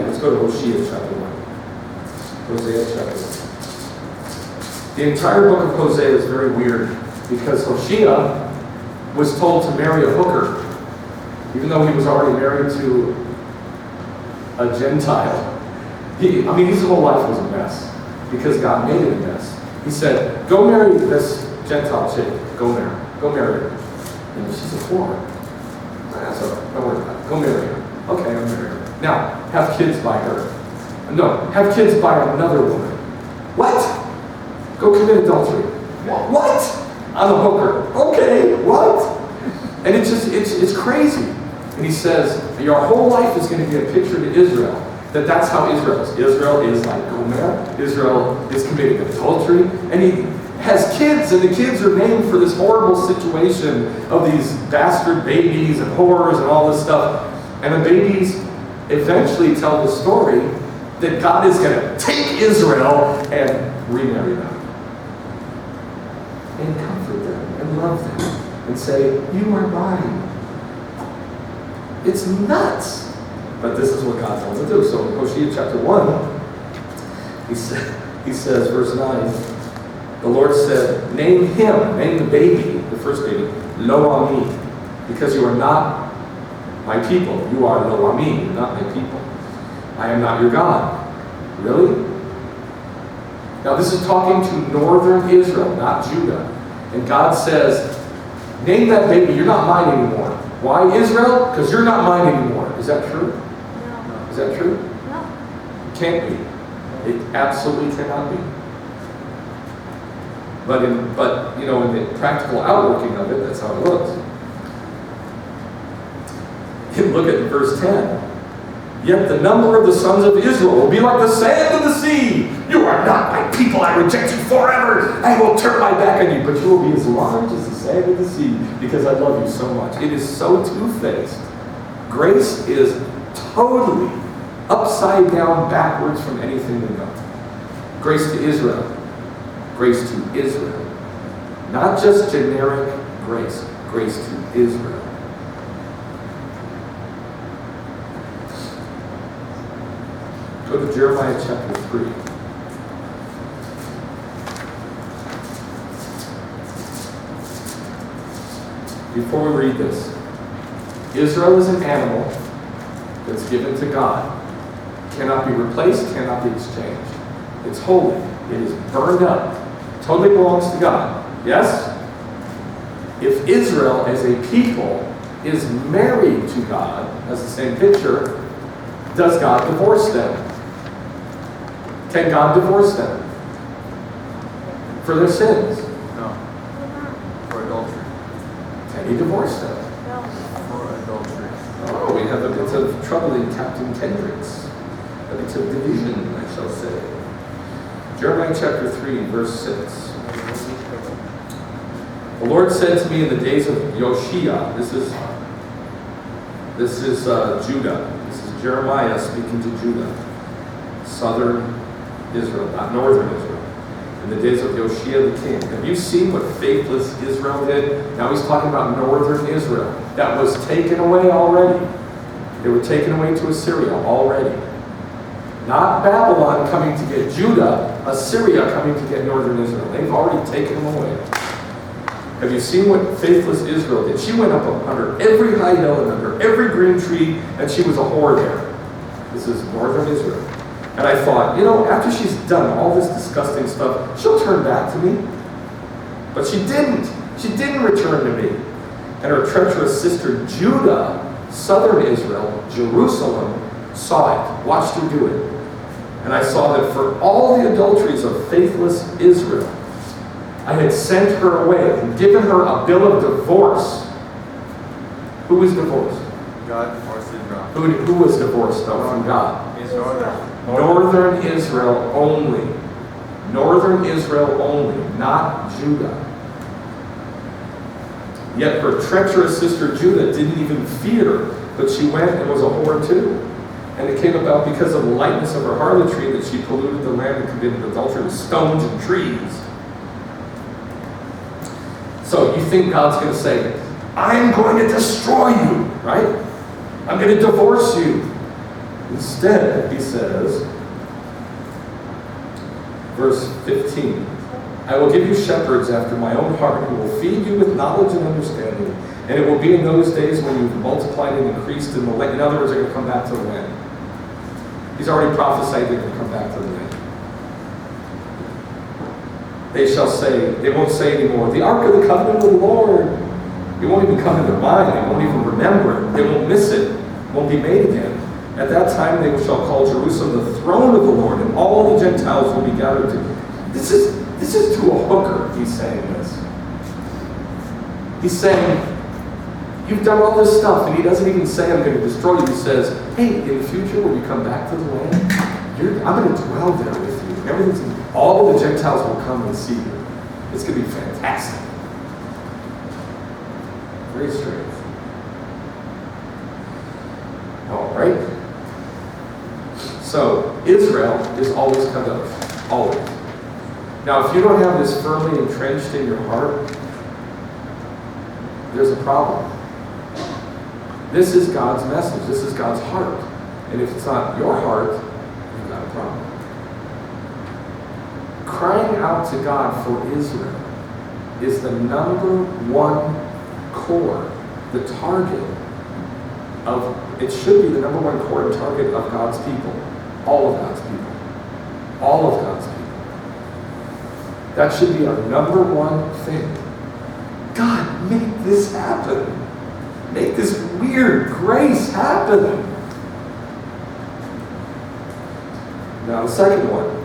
let's go to Hosea chapter 1. Hosea chapter 1. The entire book of Hosea is very weird because Hosea was told to marry a hooker, even though he was already married to a Gentile. His whole life was a mess because God made it a mess. He said, go marry this Gentile chick. Go marry her. And she's a whore. That's all right. Don't worry about it. Go marry her. Okay, I'll marry her. Now, have kids by her. No, have kids by another woman. What? Go commit adultery. What? I'm a hooker. Okay, what? And it's crazy. And he says, your whole life is going to be a picture to Israel. That's how Israel is. Israel is like Gomer. Israel is committing adultery. And he has kids, and the kids are named for this horrible situation of these bastard babies and whores and all this stuff. And the babies eventually tell the story that God is going to take Israel and remarry them. And comfort them and love them and say, you are mine. It's nuts. But this is what God tells us to do. So in Hosea chapter 1, he says, verse 9, the Lord said, name the baby, the first baby, Lo Ami, because you are not my people. You are Lo Ami, you're not my people. I am not your God. Really? Now this is talking to northern Israel, not Judah. And God says, name that baby, you're not mine anymore. Why Israel? Because you're not mine anymore. Is that true? No. Is that true? No. It can't be. It absolutely cannot be. But in the practical outworking of it, that's how it looks. You look at verse 10. Yet the number of the sons of Israel will be like the sand of the sea. You are not my people. I reject you forever. I will turn my back on you. But you will be as large as the sand of the sea because I love you so much. It is so two-faced. Grace is totally upside down, backwards from anything we know. Grace to Israel. Grace to Israel. Not just generic grace. Grace to Israel. Go to Jeremiah chapter 3. Before we read this, Israel is an animal that's given to God. Cannot be replaced, cannot be exchanged. It's holy. It is burned up. Totally belongs to God. Yes? If Israel as a people is married to God, as the same picture, does God divorce them? Can God divorce them for their sins? No. For adultery. Can he divorce them? For adultery. Oh, we have a bit of trouble in Captain Kendrick's. A bit of division, I shall say. Jeremiah chapter 3, verse 6. The Lord said to me in the days of Yoshia, this is Judah. This is Jeremiah speaking to Judah. Southern Israel, not northern Israel. In the days of Yoshia the king. Have you seen what faithless Israel did? Now he's talking about northern Israel. That was taken away already. They were taken away to Assyria already. Not Babylon coming to get Judah, Assyria coming to get northern Israel. They've already taken them away. Have you seen what faithless Israel did? She went up under every high hill and under every green tree, and she was a whore there. This is northern Israel. And I thought, after she's done all this disgusting stuff, she'll turn back to me. But she didn't. She didn't return to me. And her treacherous sister Judah, southern Israel, Jerusalem, saw it, watched her do it. And I saw that for all the adulteries of faithless Israel, I had sent her away and given her a bill of divorce. Who was divorced? God divorced Israel. Who was divorced, though, from God? Israel. Northern Israel only. Northern Israel only, not Judah. Yet her treacherous sister Judah didn't even fear, but she went and was a whore too. And it came about because of the lightness of her harlotry that she polluted the land and committed adultery with stones and trees. So you think God's going to say, I'm going to destroy you, right? I'm going to divorce you. Instead, he says, verse 15, I will give you shepherds after my own heart who will feed you with knowledge and understanding. And it will be in those days when you've multiplied and increased in the land. In other words, they're going to come back to the land. He's already prophesied they're going to come back to the land. They shall say, they won't say anymore, the ark of the covenant of the Lord. It won't even come in their mind. They won't even remember it. They won't miss it. It won't be made again. At that time they shall call Jerusalem the throne of the Lord, and all the Gentiles will be gathered to. This is to a hooker, he's saying this. He's saying, you've done all this stuff, and he doesn't even say, I'm going to destroy you. He says, hey, in the future, when you come back to the land, I'm going to dwell there with you. All the Gentiles will come and see you. It's going to be fantastic. Very strange. All right. So, Israel is always kadosh. Always. Now, if you don't have this firmly entrenched in your heart, there's a problem. This is God's message. This is God's heart. And if it's not your heart, you've got a problem. Crying out to God for Israel is the number one core, the target of, it should be the number one core and target of God's people. All of God's people. All of God's people. That should be our number one thing. God, make this happen. Make this weird grace happen. Now the second one.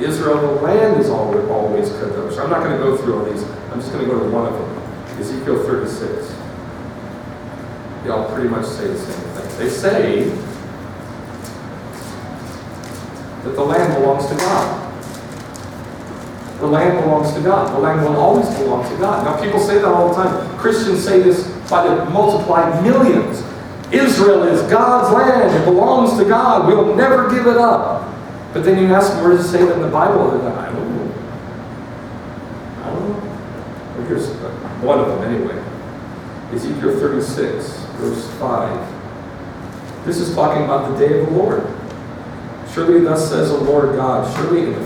Israel, the land is always kadosh. I'm not going to go through all these. I'm just going to go to one of them. Ezekiel 36. They all pretty much say the same thing. They say, that the land belongs to God. The land belongs to God. The land will always belong to God. Now, people say that all the time. Christians say this by the multiplied millions. Israel is God's land. It belongs to God. We'll never give it up. But then you ask them, where does it say that in the Bible? They're like, I don't know. I don't know. Well, here's one of them anyway. Ezekiel 36, verse 5. This is talking about the day of the Lord. Surely thus says the Lord God, surely in the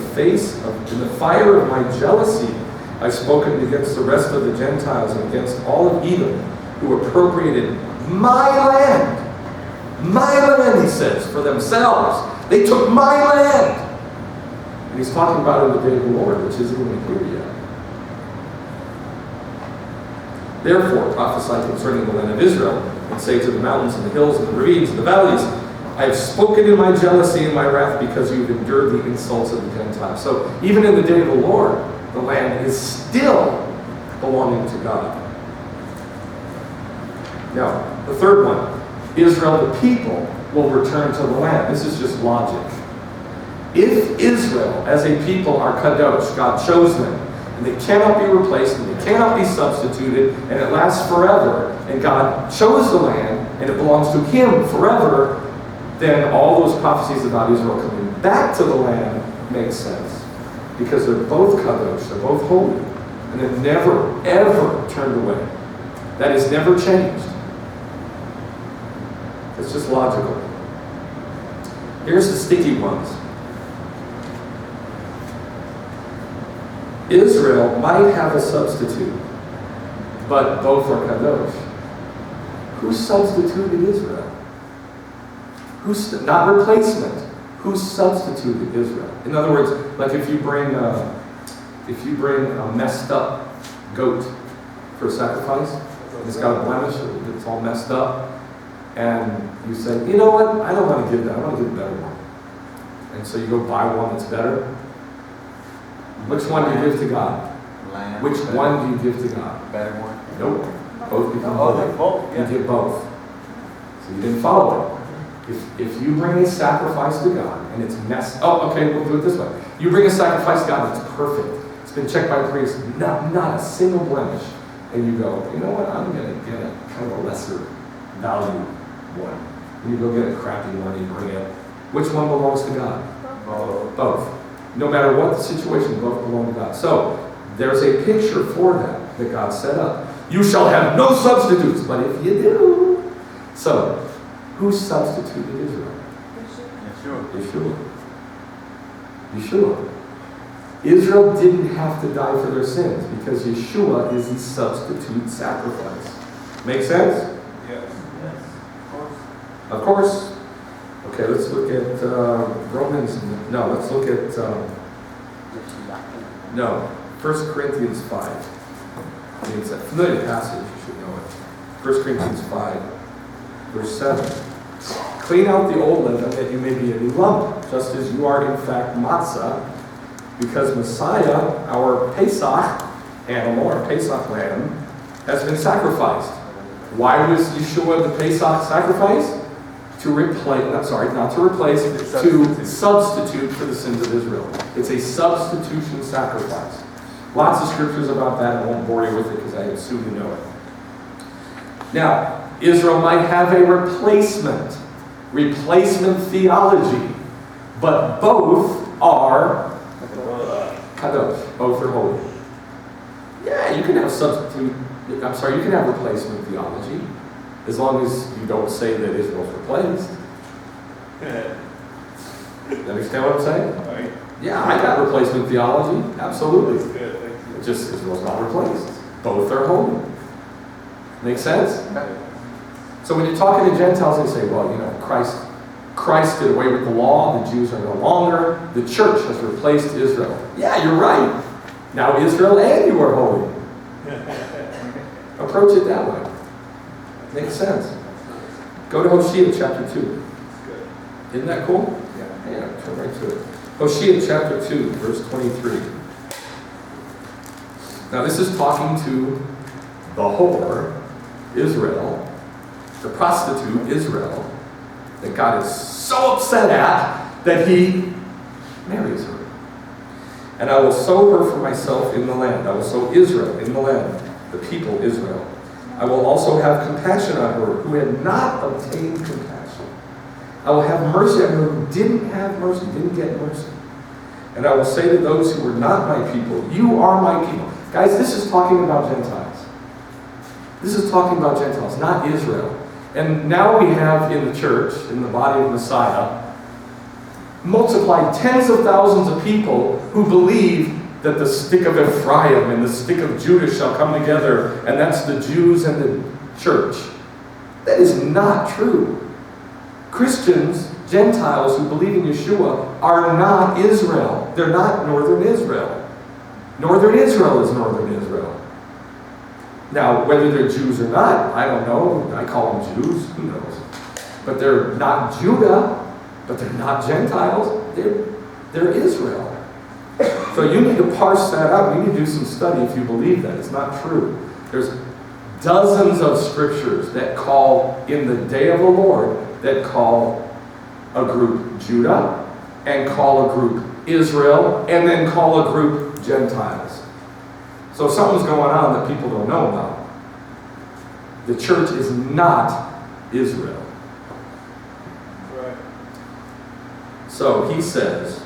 fire of my jealousy, I've spoken against the rest of the Gentiles and against all of Edom, who appropriated my land, he says, for themselves. They took my land. And he's talking about in the day of the Lord, which isn't even here yet. Therefore, prophesy concerning the land of Israel, and say to the mountains and the hills and the ravines and the valleys, I have spoken in my jealousy and my wrath because you've endured the insults of the Gentiles. So even in the day of the Lord, the land is still belonging to God. Now, the third one, Israel, the people, will return to the land. This is just logic. If Israel, as a people, are kadosh, God chose them, and they cannot be replaced, and they cannot be substituted, and it lasts forever, and God chose the land, and it belongs to Him forever, then all those prophecies about Israel coming back to the land make sense. Because they're both kadosh, they're both holy, and they're never, ever turned away. That is never changed. It's just logical. Here's the sticky ones. Israel might have a substitute, but both are kadosh. Who substituted Israel? Not replacement. Who substituted Israel? In other words, like if you bring a messed up goat for a sacrifice, and it's got a blemish, it's all messed up, and you say, you know what? I don't want to give that. I want to give a better one. And so you go buy one that's better. Which one do you give to God? Lamb. Which one do you give to God? Better one. Nope. Both become Oh, holy. they both. Yeah. You give both. So you didn't follow it. If you bring a sacrifice to God and it's messed oh, okay, we'll do it this way. You bring a sacrifice to God that's perfect. It's been checked by a priest, not a single blemish. And you go, you know what? I'm going to get a kind of a lesser value one. And you go get a crappy one and you bring it. Which one belongs to God? Both. No matter what the situation, both belong to God. So there's a picture for that God set up. You shall have no substitutes, but if you do. So, who substituted Israel? Yeshua. Israel didn't have to die for their sins because Yeshua is the substitute sacrifice. Make sense? Yes. Of course. Okay, let's look at Romans. No, let's look at 1 Corinthians 5. I mean, it's a familiar passage, you should know it. 1 Corinthians 5, verse 7. Clean out the old leaven that you may be a new lump, just as you are in fact matzah, because Messiah, our Pesach animal, our Pesach lamb, has been sacrificed. Why was Yeshua the Pesach sacrifice? To replace, to substitute for the sins of Israel. It's a substitution sacrifice. Lots of scriptures about that. I won't bore you with it because I assume you know it. Now, Israel might have a replacement theology, but both are kadosh. Both are holy. Yeah, you can have you can have replacement theology, as long as you don't say that Israel's replaced. You understand what I'm saying? Right. Yeah, I got replacement theology. Absolutely. That's good. Thank you. It's just Israel's not replaced. Both are holy. Make sense? So when you're talking to Gentiles, they say, well, you know, Christ did away with the law. The Jews are no longer. The church has replaced Israel. Yeah, you're right. Now Israel and you are holy. Approach it that way. Makes sense. Go to Hosea chapter 2. Isn't that cool? Yeah, turn right to it. Hosea chapter 2, verse 23. Now this is talking to the whore, Israel, the prostitute, Israel, that God is so upset at that He marries her. And I will sow her for myself in the land. I will sow Israel in the land, the people Israel. I will also have compassion on her who had not obtained compassion. I will have mercy on her who didn't have mercy, didn't get mercy. And I will say to those who were not my people, you are my people. Guys, this is talking about Gentiles. This is talking about Gentiles, not Israel. And now we have in the church, in the body of Messiah, multiplied tens of thousands of people who believe that the stick of Ephraim and the stick of Judah shall come together, and that's the Jews and the church. That is not true. Christians, Gentiles who believe in Yeshua, are not Israel. They're not northern Israel. Northern Israel is northern Israel. Now, whether they're Jews or not, I don't know. I call them Jews. Who knows? But they're not Judah, but they're not Gentiles. They're Israel. So you need to parse that out. You need to do some study if you believe that. It's not true. There's dozens of scriptures that call, in the day of the Lord, that call a group Judah, and call a group Israel, and then call a group Gentiles. So something's going on that people don't know about. The church is not Israel. Right. So he says,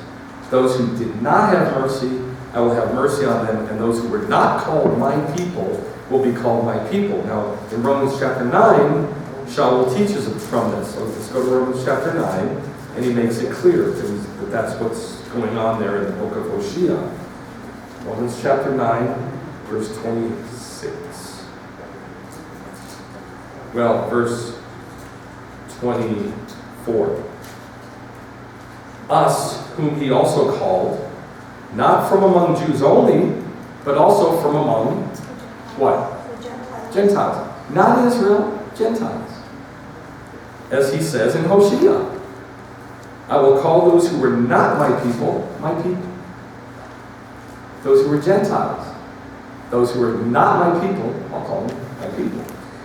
those who did not have mercy, I will have mercy on them, and those who were not called my people will be called my people. Now, in Romans chapter 9, Shaul will teach us from this. So let's go to Romans chapter 9, and he makes it clear that that's what's going on there in the book of Hosea. Romans chapter 9, verse 26. Well, verse 24. Us, whom he also called, not from among Jews only, but also from among what? Gentiles. Not Israel, Gentiles. As he says in Hosea, I will call those who were not my people, my people. Those who were Gentiles. Those who were not my people, I'll call them my people.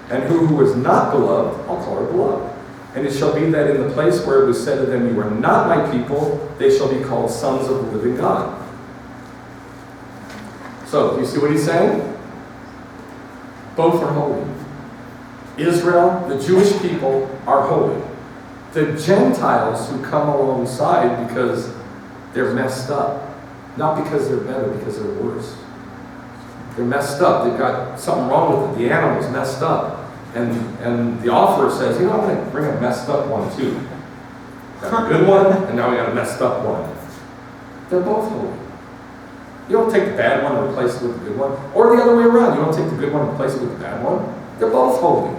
And who was not beloved, I'll call her beloved. And it shall be that in the place where it was said to them, you are not my people, they shall be called sons of the living God. So, do you see what he's saying? Both are holy. Israel, the Jewish people, are holy. The Gentiles who come alongside because they're messed up. Not because they're better, because they're worse. They're messed up. They've got something wrong with it. The animal's messed up. And the offerer says, you know, I'm going to bring a messed up one too. Got a good one, and now we got a messed up one. They're both holy. You don't take the bad one and replace it with the good one. Or the other way around. You don't take the good one and replace it with the bad one. They're both holy.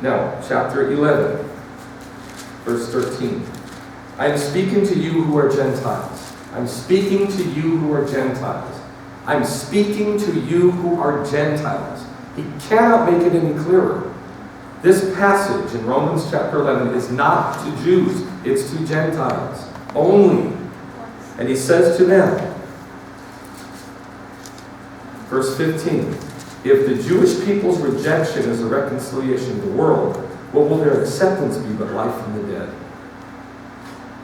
Now, chapter 11, verse 13. I am speaking to you who are Gentiles. I'm speaking to you who are Gentiles. I'm speaking to you who are Gentiles. He cannot make it any clearer. This passage in Romans chapter 11 is not to Jews. It's to Gentiles only. And he says to them, verse 15, if the Jewish people's rejection is a reconciliation to the world, what will their acceptance be but life from the dead?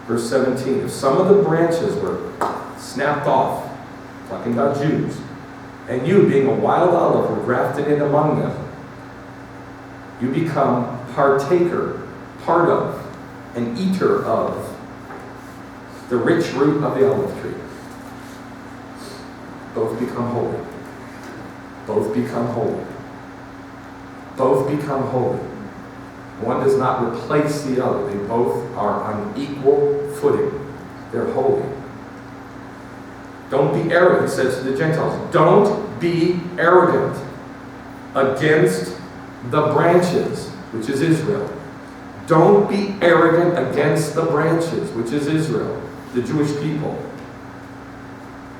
Verse 17, if some of the branches were snapped off, talking about Jews, and you, being a wild olive, were grafted in among them, you become partaker, part of, an eater of the rich root of the olive tree. Both become holy. Both become holy. Both become holy. One does not replace the other. They both are on equal footing. They're holy. Don't be arrogant, he says to the Gentiles. Don't be arrogant against the branches, which is Israel. Don't be arrogant against the branches, which is Israel, the Jewish people.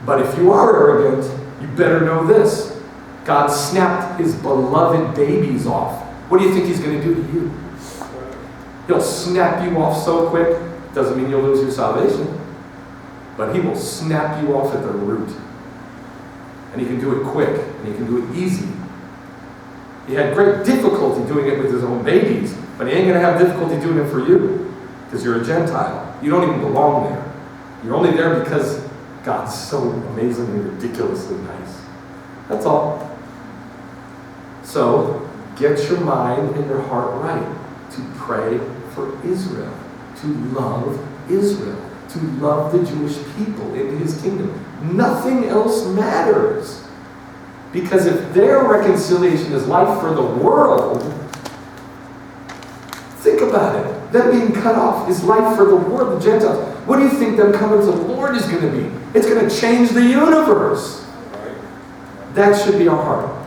But if you are arrogant, you better know this. God snapped his beloved babies off. What do you think he's going to do to you? He'll snap you off so quick, doesn't mean you'll lose your salvation, but he will snap you off at the root. And he can do it quick, and he can do it easy. He had great difficulty doing it with his own babies, but he ain't going to have difficulty doing it for you because you're a Gentile. You don't even belong there. You're only there because God's so amazingly, ridiculously nice. That's all. So, get your mind and your heart right to pray for Israel, to love Israel, to love the Jewish people into his kingdom. Nothing else matters. Because if their reconciliation is life for the world, think about it. Them being cut off is life for the world, the Gentiles. What do you think them coming to the Lord is going to be? It's going to change the universe. That should be our heart.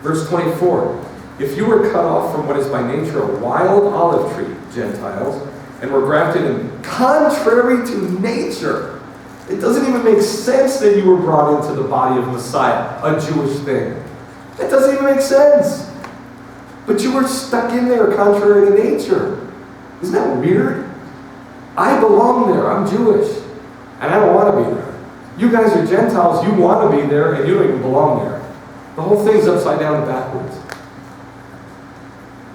Verse 24. If you were cut off from what is by nature a wild olive tree, Gentiles, and were grafted in contrary to nature, it doesn't even make sense that you were brought into the body of Messiah, a Jewish thing. That doesn't even make sense. But you were stuck in there contrary to nature. Isn't that weird? I belong there. I'm Jewish. And I don't want to be there. You guys are Gentiles. You want to be there, and you don't even belong there. The whole thing's upside down and backwards.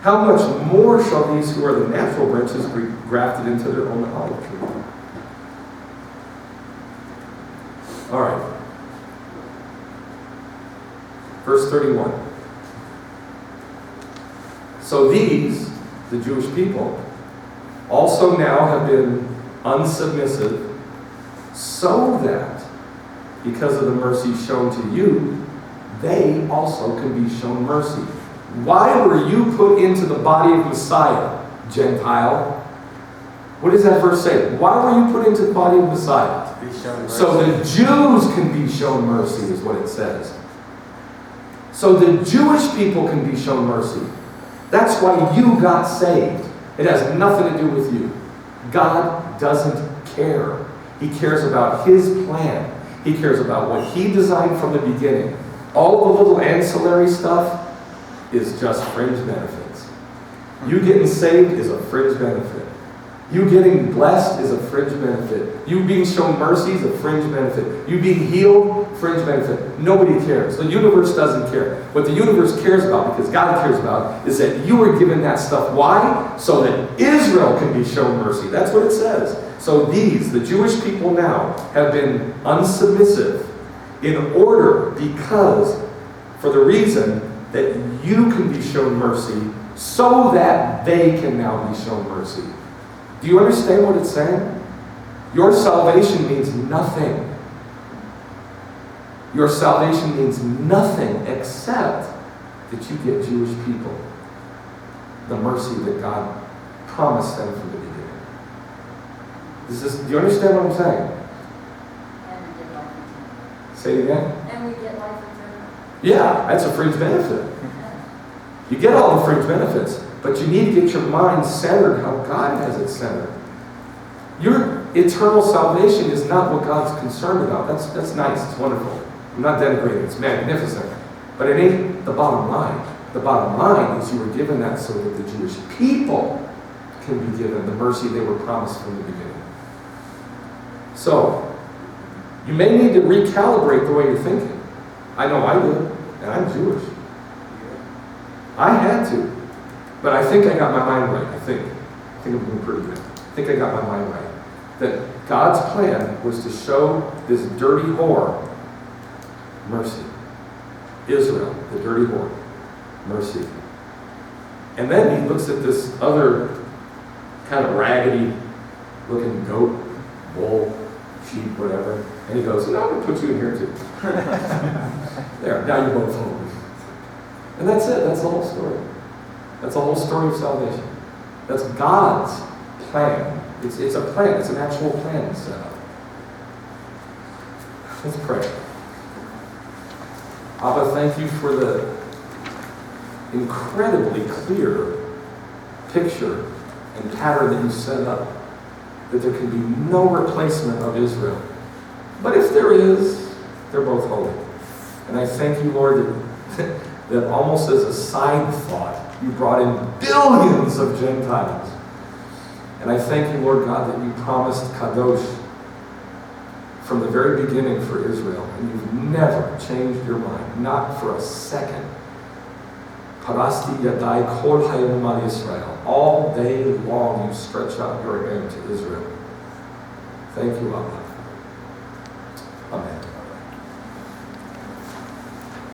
How much more shall these who are the natural branches be grafted into their own olive tree? All right. Verse 31. So these, the Jewish people, also now have been unsubmissive, so that, because of the mercy shown to you, they also can be shown mercy. Why were you put into the body of Messiah, Gentile? What does that verse say? Why were you put into the body of Messiah? To be shown mercy. So the Jews can be shown mercy, is what it says. So the Jewish people can be shown mercy. That's why you got saved. It has nothing to do with you. God doesn't care. He cares about his plan. He cares about what he designed from the beginning. All the little ancillary stuff is just fringe benefits. You getting saved is a fringe benefit. You getting blessed is a fringe benefit. You being shown mercy is a fringe benefit. You being healed, fringe benefit. Nobody cares. The universe doesn't care. What the universe cares about, because God cares about, is that you were given that stuff. Why? So that Israel can be shown mercy. That's what it says. So these, the Jewish people now, have been unsubmissive in order, because, for the reason that you can be shown mercy, so that they can now be shown mercy. Do you understand what it's saying? Your salvation means nothing. Your salvation means nothing except that you get Jewish people the mercy that God promised them from the beginning. Do you understand what I'm saying? And we get life eternal. Say it again. And we get life eternal. Yeah, that's a fringe benefit. You get all the fringe benefits, but you need to get your mind centered how God has it centered. Your eternal salvation is not what God's concerned about. That's nice. It's wonderful. I'm not denigrating. It's magnificent. But it ain't the bottom line. The bottom line is you were given that so that the Jewish people can be given the mercy they were promised from the beginning. So, you may need to recalibrate the way you're thinking. I know I did, and I'm Jewish. I had to. But I think I got my mind right. I think I'm doing pretty good. I think I got my mind right. That God's plan was to show this dirty whore mercy. Israel, the dirty whore, mercy. And then he looks at this other kind of raggedy looking goat, bull, sheep, whatever, and he goes, no, I'm going to put you in here too. There, now you're both home. And that's it. That's the whole story. That's the whole story of salvation. That's God's plan. It's a plan. It's an actual plan set up. Let's pray. Abba, thank you for the incredibly clear picture and pattern that you set up, that there can be no replacement of Israel. But if there is, they're both holy. And I thank you, Lord, that almost as a side thought, you brought in billions of Gentiles. And I thank you, Lord God, that you promised Kadosh from the very beginning for Israel, and you've never changed your mind, not for a second. Parasti yadai kol hayom al Yisrael. All day long you stretch out your hand to Israel. Thank you, Allah.